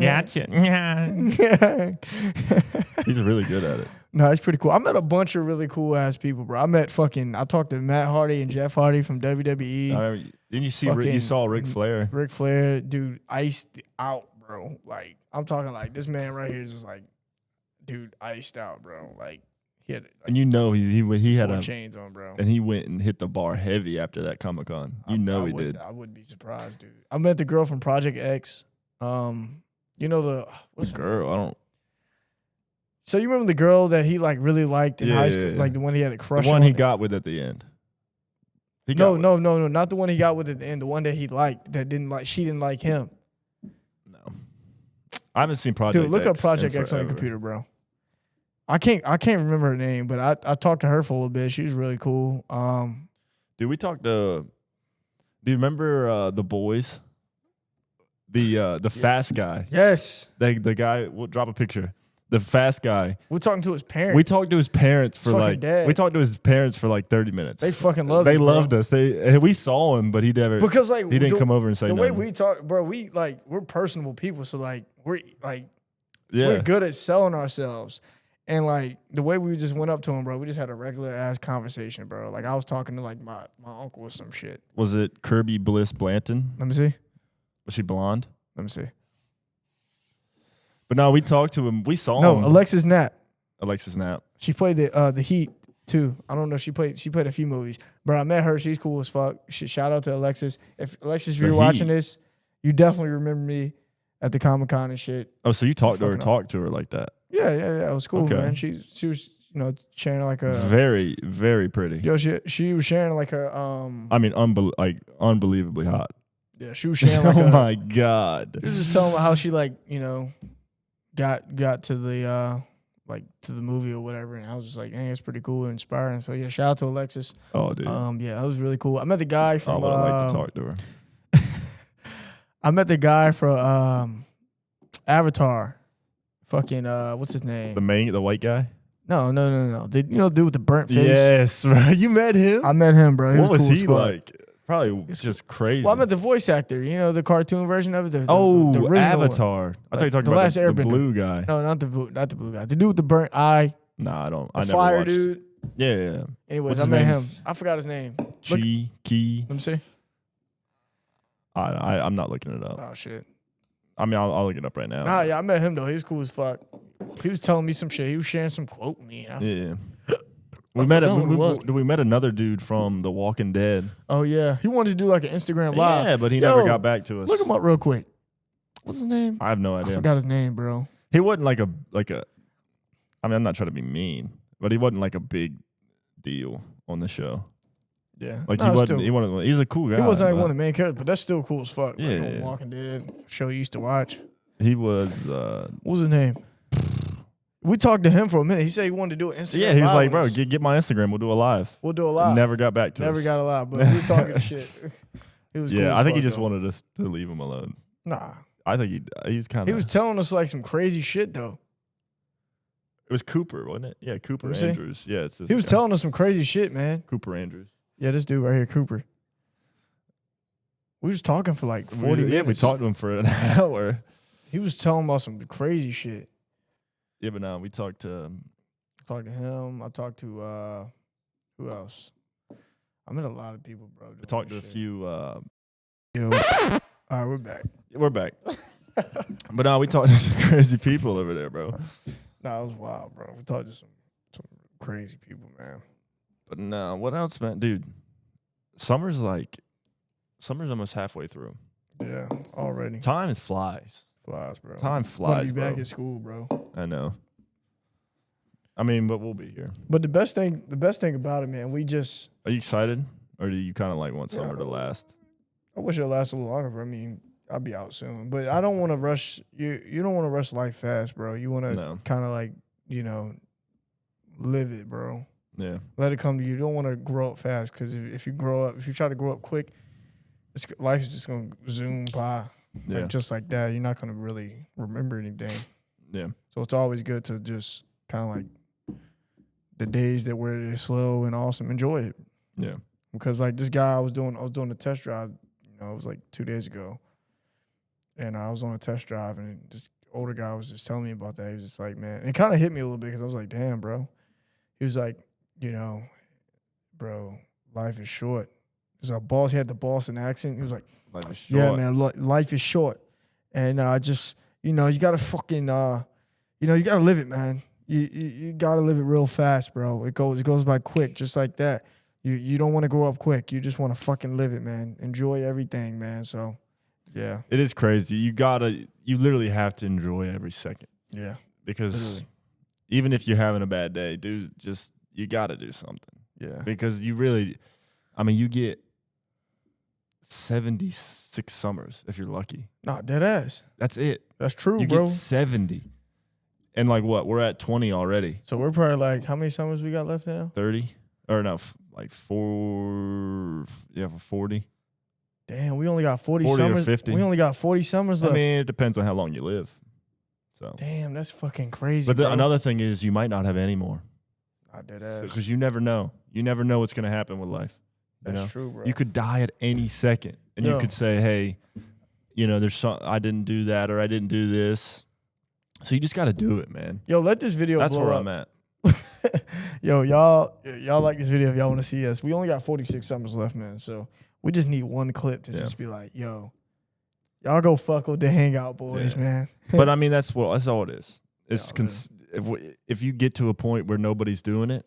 Gotcha. He's really good at it. No, he's pretty cool. I met a bunch of really cool ass people, bro. I talked to Matt Hardy and Jeff Hardy from WWE. Didn't you see? You saw Ric Flair. Ric Flair, dude, iced out, bro. Like I'm talking like this man right here is just like, dude, iced out, bro. Like he had, like, and you know he had 4 chains on, bro. And he went and hit the bar heavy after that Comic-Con. He did. I wouldn't be surprised, dude. I met the girl from Project X. You know what's girl? I don't. So you remember the girl that he like really liked in high school, like the one he had a crush on? The one he got with at the end. No, not the one he got with at the end. The one that he liked that she didn't like him. No, I haven't seen Project X. Dude, look up Project X on your computer, bro. I can't remember her name, but I talked to her for a little bit. She was really cool. Dude, we talked to. Do you remember the boys? The fast guy. Yes. The guy. We'll drop a picture. The fast guy. We're talking to his parents. We talked to his parents for dad. We talked to his parents for like 30 minutes. They fucking loved us. They loved us. We saw him, but he never because like he didn't come over and say the nothing. way we talk, bro. We're personable people, so like we're Yeah. good at selling ourselves. And like the way we just went up to him, bro, we just had a regular ass conversation, bro. Like I was talking to like my uncle or some shit. Was it Kirby Bliss Blanton? Let me see. Was she blonde? Let me see. But no, we talked to him. We saw him. No, Alexis Knapp. Alexis Knapp. She played the Heat too. I don't know. She played a few movies, but I met her. She's cool as fuck. Shout out to Alexis. If you're watching this, you definitely remember me at the Comic-Con and shit. Oh, so you talked to her like that? Yeah. It was cool, Okay. man. She was sharing like a very, very pretty. Yo, she was sharing like her I mean, unbelievably hot. Yeah, she was sharing like oh my god. She was just telling me how she got to the to the movie or whatever, and I was just like, hey, it's pretty cool and inspiring. So yeah, shout out to Alexis. Oh dude. Yeah, that was really cool. I met the guy from I would like to talk to her. I met the guy from Avatar. Fucking what's his name? The white guy? No. The dude with the burnt face. Yes, right. You met him? I met him, bro. What was cool he like? Probably just crazy. Well, I met the voice actor. You know, the cartoon version of it. The original Avatar. One. I thought you were talking the about last the Airbender. blue guy. No, not the blue guy. The dude with the burnt eye. Nah, I don't. The I never fire watched. dude. Yeah. Anyways, What's I his met name? him. I forgot his name. Key. Let me see. I'm not looking it up. Oh shit. I mean, I'll look it up right now. Nah, yeah, I met him though. He was cool as fuck. He was telling me some shit. He was sharing some quote with me. Yeah. We met another dude from The Walking Dead. Oh yeah, he wanted to do like an Instagram live. Yeah, but he never got back to us. Look him up real quick. What's his name? I have no idea. I forgot his name, bro. He wasn't like a. I mean, I'm not trying to be mean, but he wasn't like a big deal on the show. Yeah, like he wasn't. He's a cool guy. He wasn't like one of the main characters, but that's still cool as fuck. Yeah, like, on Walking Dead show you used to watch. He was. What was his name? We talked to him for a minute. He said he wanted to do an Instagram. Yeah, he was live like, with bro, us. get my Instagram. We'll do a live. We'll do a live. Never got back to us. Never got a live, but we were talking shit. It was cool. Yeah, as I think he fuck, just though. wanted us to leave him alone. Nah, I think he was kind of. he was telling us like some crazy shit though. It was Cooper, wasn't it? Yeah, Cooper Let me see. Andrews. Yeah, it's this He was guy. telling us some crazy shit, man. Cooper Andrews. Yeah, this dude right here, Cooper. We was talking for like 40 minutes. Yeah, we talked to him for an hour. He was telling about some crazy shit. Yeah, but no, we talked to. I talked to him. I talked to who else? I met a lot of people, bro. We talked to a few. Yo. All right, we're back. We're back. But no, we talked to some crazy people over there, bro. Nah, it was wild, bro. We talked to some crazy people, man. But no, what else, man? Dude, summer's almost halfway through. Yeah, already. Time flies. Flies, bro. Time I'll flies, be back bro. at school, bro. I know. I mean, but we'll be here. But the best thing about it, man, we just. Are you excited? Or do you kind of like want summer to last? I wish it lasted a little longer, but I mean, I'll be out soon. But I don't want to rush. You don't want to rush life fast, bro. You want to kind of like, live it, bro. Yeah. Let it come to you. You don't want to grow up fast because if you try to grow up quick, life is just gonna zoom by, Yeah. like just like that. You're not gonna really remember anything. Yeah. So it's always good to just kind of like the days that were slow and awesome, enjoy it. Yeah. Because like this guy I was doing a test drive, it was like 2 days ago. And I was on a test drive and this older guy was just telling me about that. He was just like, man, it kind of hit me a little bit because I was like, damn, bro. He was like, bro, life is short. He had the Boston accent. He was like, Life is short. yeah, man, life is short. And just, you got to fucking, you got to live it, man. You got to live it real fast, bro. It goes by quick, just like that. You don't want to grow up quick. You just want to fucking live it, man. Enjoy everything, man. So, yeah. It is crazy. You literally have to enjoy every second. Yeah. Because literally. even if you're having a bad day, dude, you got to do something. Yeah. Because you get 76 summers if you're lucky. Nah, dead ass. That's it. That's true, You bro. get 70. And like what? We're at 20 already. So we're probably like, how many summers we got left now? 30? Or no, like 40. Damn, we only got 40 40 or summers. 50. We only got 40 summers I left. mean, it depends on how long you live. So, Damn, that's fucking crazy. but bro. another thing is you might not have any more Nah, dead ass. because you never know. You never know what's going to happen with life. You That's know? true, bro. You could die at any second, and you Yo. could say, "Hey, I didn't do that, or I didn't do this." So you just got to do it, man. Yo, let this video That's blow where up. I'm at. Yo, y'all like this video if y'all want to see us. We only got 46 summers left, man. So we just need one clip to just be like, yo, y'all go fuck with the Hangout boys, man. But I mean, that's all it is. It's Yeah, if you get to a point where nobody's doing it,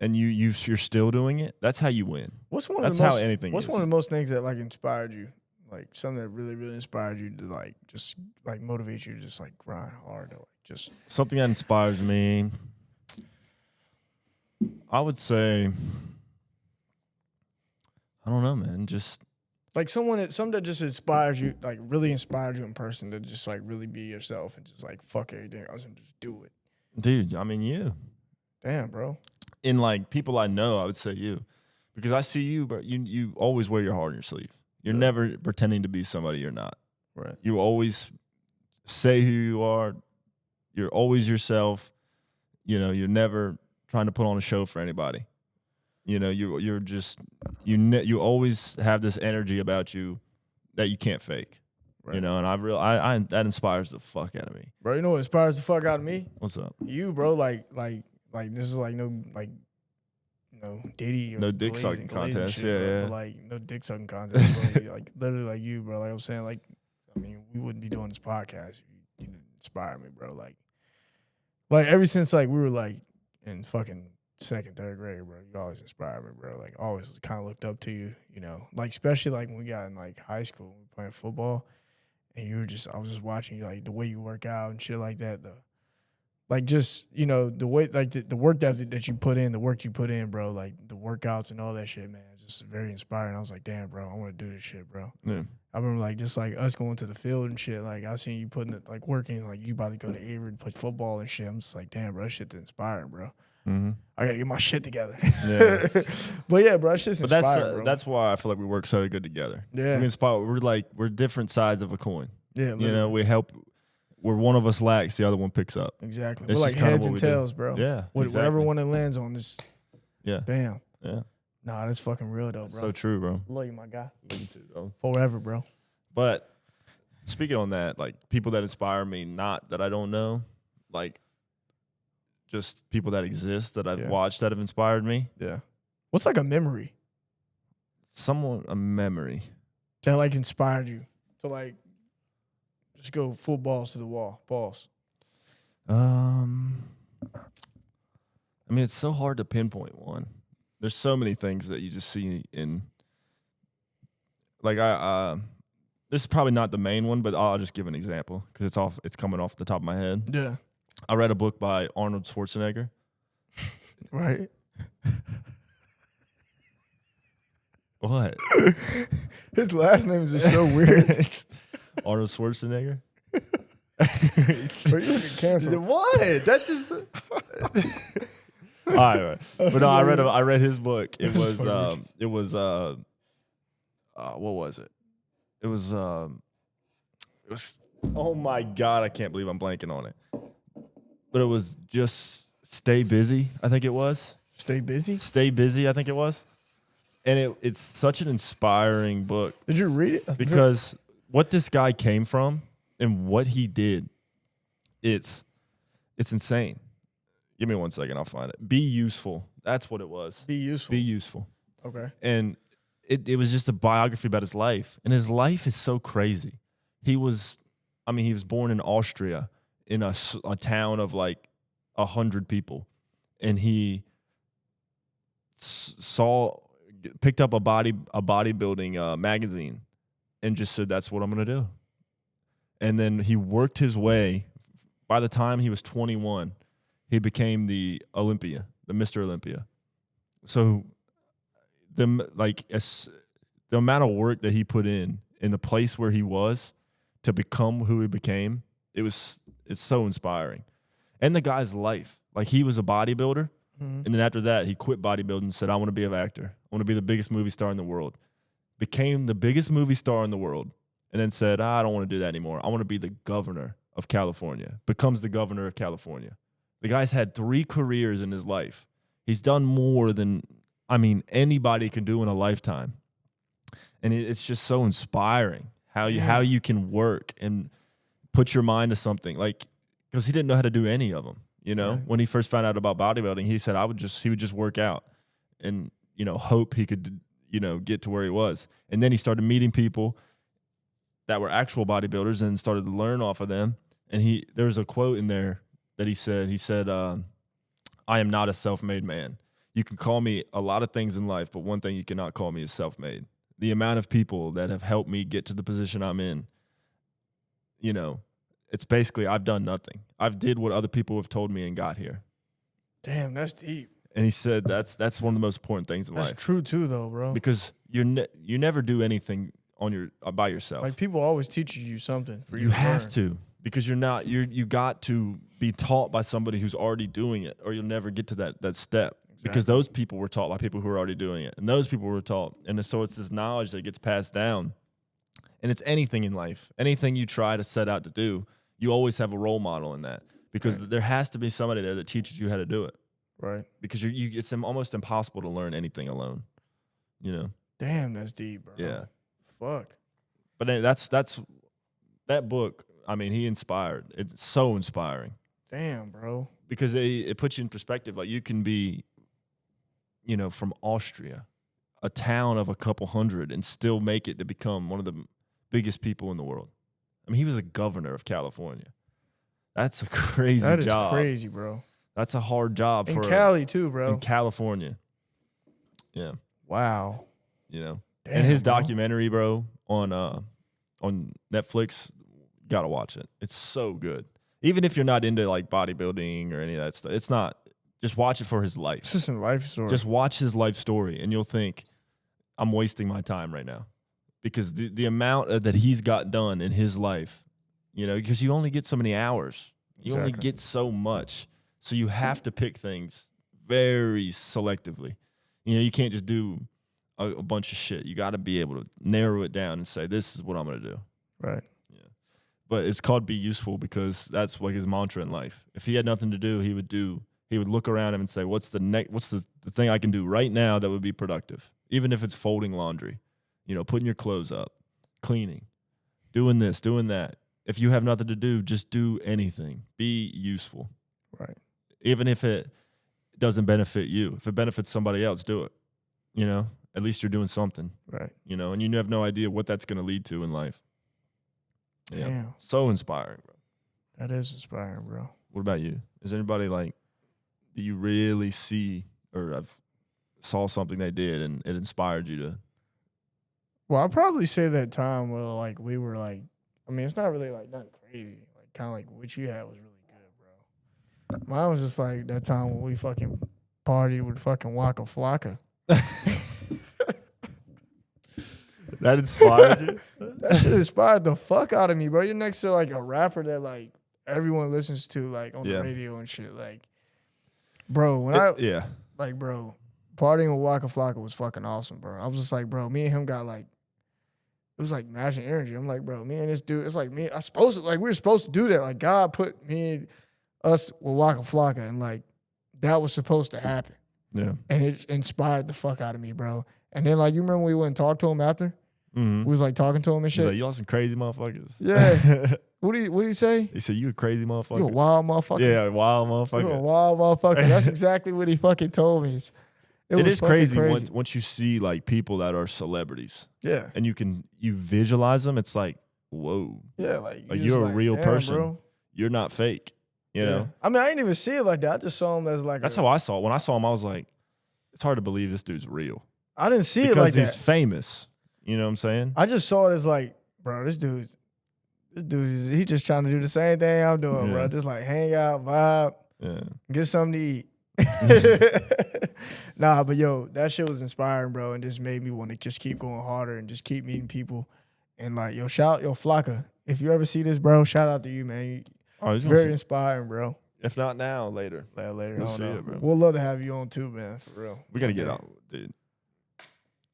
and you're still doing it, that's how you win. What's one That's of the how most, anything What's is. one of the most things that like inspired you? Like something that really, really inspired you to like just like motivate you to just like grind hard, to like just Something that inspires me, I would say, I don't know, man. Just like something that just inspires you, like really inspired you in person to just like really be yourself and just like fuck everything else and just do it. dude, I mean, you. Damn, bro. In like people I know, I would say you, because I see you, but you always wear your heart on your sleeve. You're never pretending to be somebody you're not. Right. You always say who you are. You're always yourself. You're never trying to put on a show for anybody. You're just you always have this energy about you that you can't fake. Right. And I that inspires the fuck out of me. Bro, you know what inspires the fuck out of me? What's up? You, bro, like this is like no Diddy or No dick Glaze sucking and Glaze and contest, shit, yeah, bro, yeah. But like no dick sucking contest, bro. Like literally like you, bro. Like I'm saying, like I mean, we wouldn't be doing this podcast if you didn't inspire me, bro. Like ever since like we were like in fucking second, third grade, bro. You always inspired me, bro. Like always kind of looked up to you, Like especially like when we got in like high school, we were playing football, and I was just watching you like the way you work out and shit like that. Like just, the way, like the work that you put in, the work you put in, bro, like the workouts and all that shit, man, just very inspiring. I was like, damn, bro, I want to do this shit, bro. Yeah. I remember like just like us going to the field and shit, like I seen you putting it, like working, like you about to go to Avery to play football and shit. I'm just like, damn, bro, that shit's inspiring, bro. Mm-hmm. I got to get my shit together. Yeah. But yeah, bro, that shit's But inspiring, bro. that's why I feel like we work so good together. Yeah. We're different sides of a coin. Yeah, literally. We help. Where one of us lacks, the other one picks up. Exactly. It's We're like just kinda heads what and we do. tails, bro. Yeah, Whatever exactly. one it lands on, is Yeah. bam. Yeah. Nah, that's fucking real though, bro. So true, bro. Love you, my guy. Me too, bro. Forever, bro. But speaking on that, like people that inspire me, not that I don't know, like just people that exist that I've watched that have inspired me. Yeah. What's like a memory A memory. that like inspired you to like just go full balls to the wall? Balls. I mean, it's so hard to pinpoint one. There's so many things that you just see in. Like this is probably not the main one, but I'll just give an example because it's coming off the top of my head. Yeah. I read a book by Arnold Schwarzenegger. Right. What? His last name is just so weird. Arnold Schwarzenegger. Bro, you get canceled. What? That's just. All right. But no, I read his book. It was what was it? It was oh my God, I can't believe I'm blanking on it. But it was just Stay Busy, I think it was. Stay busy. Stay Busy, I think it was. And it's such an inspiring book. Did you read it? Because what this guy came from and what he did, it's insane. Give me 1 second, I'll find it. Be useful. That's what it was. Be useful. Be useful. Okay. And it was just a biography about his life. And his life is so crazy. He was born in Austria in a town of like 100 people. And he picked up a bodybuilding magazine and just said, that's what I'm going to do. And then he worked his way. By the time he was 21, he became the Mr. Olympia. So the amount of work that he put in the place where he was to become who he became, it's so inspiring. And the guy's life, like he was a bodybuilder. Mm-hmm. And then after that, he quit bodybuilding and said, I want to be an actor. I want to be the biggest movie star in the world. Became the biggest movie star in the world. And then said, I don't want to do that anymore. I want to be the governor of California. Becomes the governor of California. The guy's had 3 careers in his life. He's done more than, anybody can do in a lifetime. And it's just so inspiring how you can work and put your mind to something. Like, because he didn't know how to do any of them. You know, right. When he first found out about bodybuilding, he said he would just work out and, hope he could, get to where he was. And then he started meeting people that were actual bodybuilders and started to learn off of them. And there was a quote in there that he said, I am not a self-made man. You can call me a lot of things in life, but one thing you cannot call me is self-made. The amount of people that have helped me get to the position I'm in, it's basically I've done nothing. I've did what other people have told me and got here. Damn, that's deep. And he said that's one of the most important things in life. That's true too, though, bro. Because you never do anything by yourself. Like people always teach you something. You have to, because you got to be taught by somebody who's already doing it, or you'll never get to that step. Exactly. Because those people were taught by people who are already doing it, and those people were taught, and so it's this knowledge that gets passed down. And it's anything in life, anything you try to set out to do. You always have a role model in that, because there has to be somebody there that teaches you how to do it. Right. Because it's almost impossible to learn anything alone, Damn, that's deep, bro. Yeah. Fuck. But that's that book. He inspired. It's so inspiring. Damn, bro. Because it puts you in perspective. Like you can be, from Austria, a town of a couple hundred, and still make it to become one of the biggest people in the world. He was a governor of California. That's a crazy job. That is crazy, bro. That's a hard job in Cali too, bro. In California. Yeah. Wow. Damn, and his bro. documentary, bro, on Netflix, gotta watch it. It's so good. Even if you're not into like bodybuilding or any of that stuff, it's not. Just watch it for his life. It's just a life story. Just watch his life story, and you'll think, I'm wasting my time right now. Because the amount that he's got done in his life, because you only get so many hours. You only get so much. So you have to pick things very selectively. You can't just do a bunch of shit. You got to be able to narrow it down and say, this is what I'm going to do. Right. Yeah. But it's called Be Useful, because that's like his mantra in life. If he had nothing to do, he would look around him and say, what's the thing I can do right now that would be productive? Even if it's folding laundry. Putting your clothes up, cleaning, doing this, doing that. If you have nothing to do, just do anything. Be useful. Right. Even if it doesn't benefit you. If it benefits somebody else, do it. At least you're doing something. Right. And you have no idea what that's going to lead to in life. Yeah. Damn. So inspiring, bro. That is inspiring, bro. What about you? Is there anybody like that you really see or saw something they did and it inspired you to? Well, I'd probably say that time where like we were like, it's not really like nothing crazy. Like kind of like what you had was really good, bro. Mine was just like that time when we fucking partied with fucking Waka Flocka. That inspired you? That shit inspired the fuck out of me, bro. You're next to like a rapper that like everyone listens to like on the radio and shit. Like, bro, bro, partying with Waka Flocka was fucking awesome, bro. I was just like, bro, me and him got like it was like matching energy. I'm like, bro, me and this dude, it's like me. We were supposed to do that. Like God put me and us with Waka Flocka, and like that was supposed to happen. Yeah. And it inspired the fuck out of me, bro. And then like you remember we went and talked to him after? Mm-hmm. We was like talking to him and He's shit. like, y'all some crazy motherfuckers. Yeah. What did he say? He said, you a crazy motherfucker. You a wild motherfucker. Yeah, wild motherfucker. You a wild motherfucker. That's exactly what he fucking told me. It was is fucking crazy once you see like people that are celebrities. Yeah. And you visualize them, it's like, whoa. Yeah, like you're a real damn, person. bro. You're not fake. You know? I mean, I didn't even see it like that. I just saw him as like That's how I saw it. When I saw him, I was like, it's hard to believe this dude's real. I didn't see because it like he's that. famous. You know what I'm saying? I just saw it as like, bro, this dude he just trying to do the same thing I'm doing, bro. Just like hang out, vibe, get something to eat. Nah, but yo, that shit was inspiring, bro, and just made me want to just keep going harder and just keep meeting people. And like, yo, Flocka, if you ever see this, bro, shout out to you, man. He's Very inspiring, bro. If not now, later. Later, We'll see it, bro. We'll love to have you on too, man, for real. We got to get out, dude.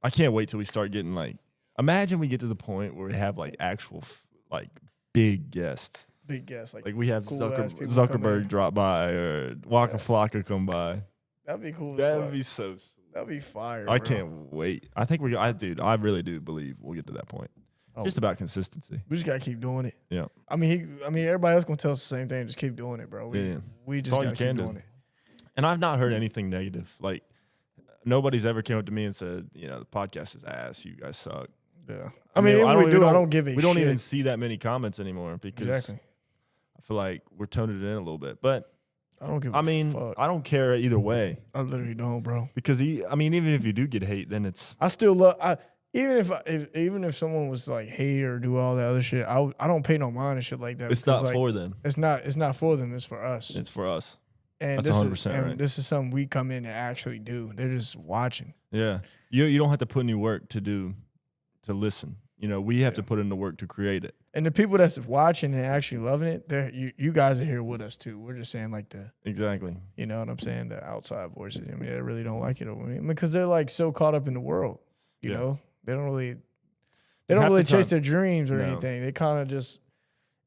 I can't wait till we start getting like, imagine we get to the point where we have like actual like big guests. Big guests. Like we have cool Zuckerberg drop by or Waka Flocka come by. That'd be cool. That would be so. That'd be fire. I can't wait. I think I really do believe we'll get to that point. Just about consistency. We just gotta keep doing it. Yeah. I mean, everybody else gonna tell us the same thing. Just keep doing it, bro. We just gotta keep doing it. And I've not heard anything negative. Like nobody's ever came up to me and said, the podcast is ass. You guys suck. Yeah. I mean, if we do, I don't give a shit. We don't even see that many comments anymore because exactly. I feel like we're toning it in a little bit. But I don't give a fuck. I don't care either way. I literally don't, bro. Because even if you do get hate, then it's I still love even if someone was like hate or do all that other shit, I don't pay no mind and shit like that. It's not for them. It's not for them. It's for us. It's for us. And that's 100% right. This is something we come in and actually do. They're just watching. Yeah, you don't have to put any work to listen. We have to put in the work to create it. And the people that's watching and actually loving it, you guys are here with us too. We're just saying like exactly. You know what I'm saying? The outside voices. I mean, they really don't like it because they're like so caught up in the world. You know, they don't really chase their dreams or anything. They kind of just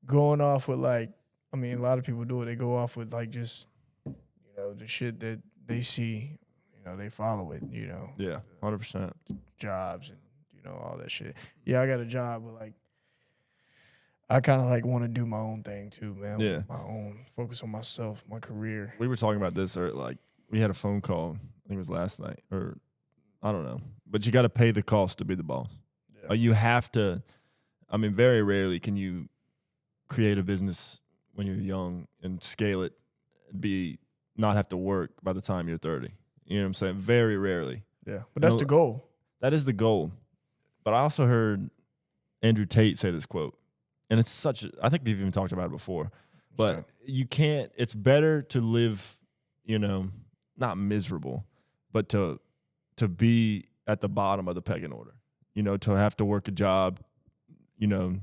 going off with like. I mean, a lot of people do it. They go off with like just the shit that they see. They follow it. Yeah, 100%. Jobs and all that shit. Yeah, I got a job, but like I kind of like want to do my own thing too, man. Yeah, my own, focus on myself, my career. We were talking about this, or like we had a phone call. I think it was last night, or I don't know. But you got to pay the cost to be the boss. Yeah. You have to. I mean, very rarely can you create a business when you're young and scale it, not have to work by the time you're 30. You know what I'm saying? Very rarely. Yeah, but that's the goal. That is the goal. But I also heard Andrew Tate say this quote, and it's I think we've even talked about it before, but you can't, it's better to live, not miserable, but to be at the bottom of the pecking order, to have to work a job, you're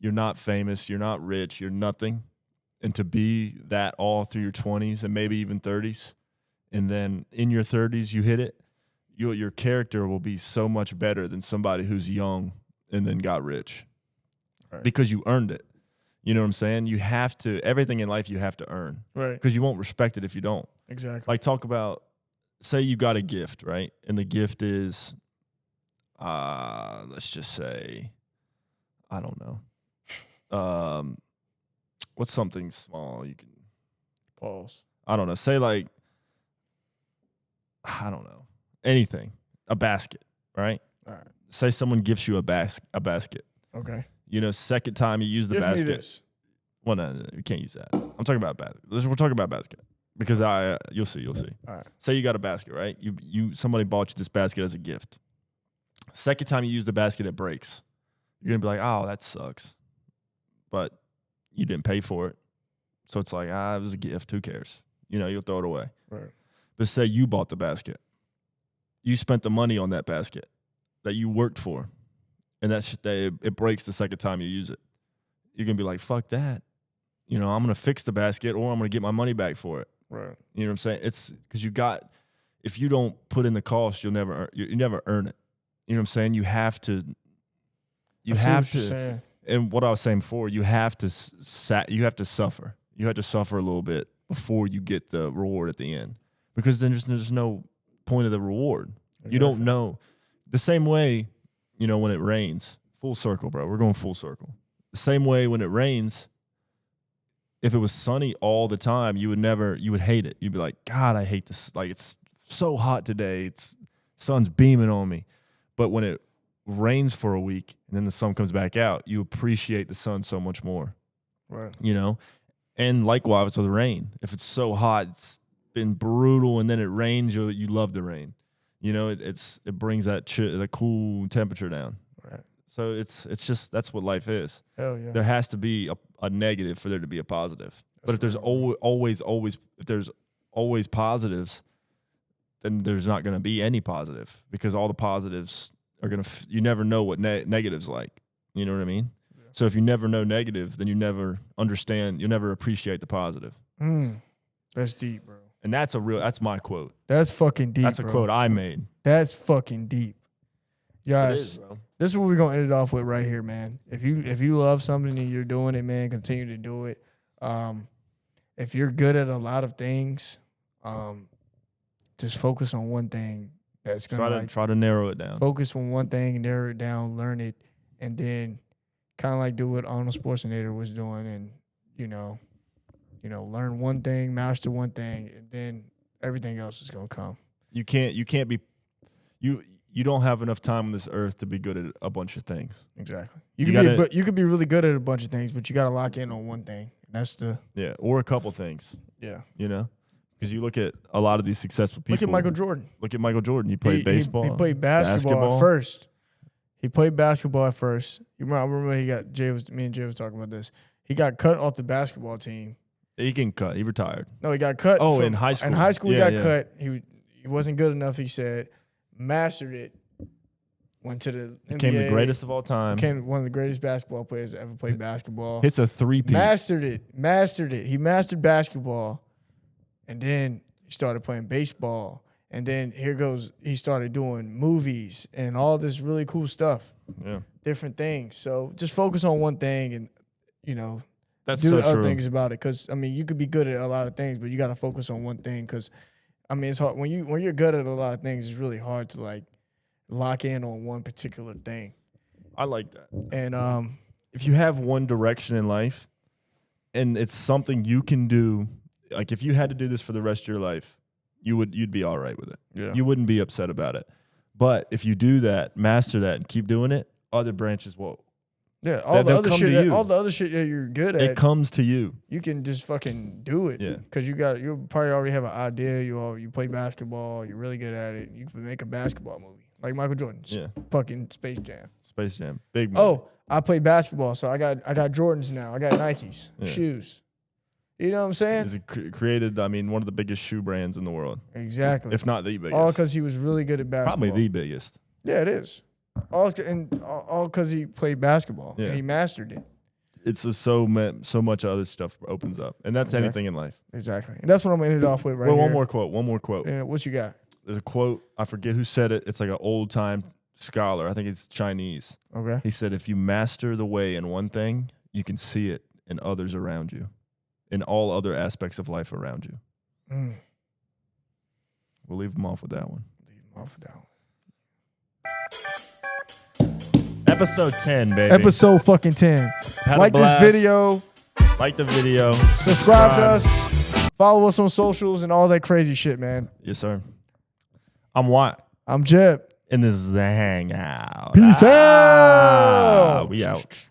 not famous, you're not rich, you're nothing, and to be that all through your 20s and maybe even 30s, and then in your 30s you hit it, your character will be so much better than somebody who's young and then got rich. Right. Because you earned it. You know what I'm saying? You have to, everything in life you have to earn. Right. Because you won't respect it if you don't. Exactly. Like talk about, say you got a gift, right? And the gift is, let's just say, I don't know. What's something small you can pause? I don't know. Say like, I don't know. Anything. A basket, right? All right. Say someone gives you a basket. Okay. Second time you use the basket. Me this. Well, no, you can't use that. I'm talking about basket. We're talking about basket because you'll see. All right. Say you got a basket, right? Somebody bought you this basket as a gift. Second time you use the basket, it breaks. You're gonna be like, oh, that sucks, but you didn't pay for it, so it's like, it was a gift. Who cares? You'll throw it away. Right. But say you bought the basket. You spent the money on that basket that you worked for, and it breaks the second time you use it. You're going to be like, fuck that. I'm going to fix the basket or I'm going to get my money back for it. Right. You know what I'm saying? It's because if you don't put in the cost, you never earn it. You know what I'm saying? You have to you I see have what you're to. saying. And what I was saying before, you have to you have to suffer. You have to suffer a little bit before you get the reward at the end, because then there's no point of the reward. You don't know. The same way, you know, when it rains, full circle, bro. We're going full circle. The same way when it rains, if it was sunny all the time, you would hate it. You'd be like, God, I hate this. Like, it's so hot today. Sun's beaming on me. But when it rains for a week and then the sun comes back out, you appreciate the sun so much more. Right. You know? And likewise with rain. If it's so hot, it's been brutal, and then it rains, you love the rain. You know, it brings that the cool temperature down. Right. So it's just, that's what life is. Hell yeah. There has to be a negative for there to be a positive. But if there's always if there's always positives, then there's not going to be any positive, because all the positives are going to you never know what negative's like. You know what I mean? Yeah. So if you never know negative, then you never understand, you never appreciate the positive. That's deep, bro. And that's my quote. That's fucking deep. That's a quote I made. That's fucking deep. Guys, it is, bro. This is what we're gonna end it off with right here, man. If you love something and you're doing it, man, continue to do it. If you're good at a lot of things, just focus on one thing. That's gonna try to narrow it down. Focus on one thing and narrow it down, learn it, and then kind of like do what Arnold Schwarzenegger was doing, and learn one thing, master one thing, and then everything else is gonna come. You don't have enough time on this earth to be good at a bunch of things. Exactly. You could be really good at a bunch of things, but you gotta lock in on one thing. And that's or a couple things. Yeah. You know? Because you look at a lot of these successful people. Look at Michael Jordan. He played baseball. He played basketball at first. He played basketball at first. I remember me and Jay was talking about this. He got cut off the basketball team. He can cut. He retired. No, he got cut. In high school. In high school, he got cut. He wasn't good enough, he said. Mastered it. Went to the NBA. Became the greatest of all time. Became one of the greatest basketball players to ever play basketball. Hits a three-peat. Mastered it. He mastered basketball. And then he started playing baseball. And then he started doing movies and all this really cool stuff. Yeah. Different things. So just focus on one thing and, that's do so other true. things about it. Because, you could be good at a lot of things, but you got to focus on one thing. Because, it's hard. When you're good at a lot of things, it's really hard to, lock in on one particular thing. I like that. And if you have one direction in life and it's something you can do, like if you had to do this for the rest of your life, you'd be all right with it. Yeah. You wouldn't be upset about it. But if you do that, master that, and keep doing it, other branches will. Yeah, all the other shit that you're good at, it comes to you. You can just fucking do it. Yeah. Because you probably already have an idea. You play basketball. You're really good at it. You can make a basketball movie like Michael Jordan. Yeah. Fucking Space Jam. Space Jam, big movie. Oh, I play basketball, so I got Jordans now. I got Nikes, shoes. You know what I'm saying? He's created, one of the biggest shoe brands in the world. Exactly. If not the biggest. All because he was really good at basketball. Probably the biggest. Yeah, it is. All because he played basketball and he mastered it. It's just so much other stuff opens up, and that's anything in life. Exactly, and that's what I'm gonna end it off with right here. One more quote. Yeah, what you got? There's a quote. I forget who said it. It's like an old time scholar. I think it's Chinese. Okay. He said, "If you master the way in one thing, you can see it in others around you, in all other aspects of life around you." We'll leave them off with that one. Episode 10, baby. Episode fucking 10. Like this video. Like the video. Subscribe to us. Follow us on socials and all that crazy shit, man. Yes, sir. I'm Watt. I'm Jeb. And this is the Hangout. Peace out. We out.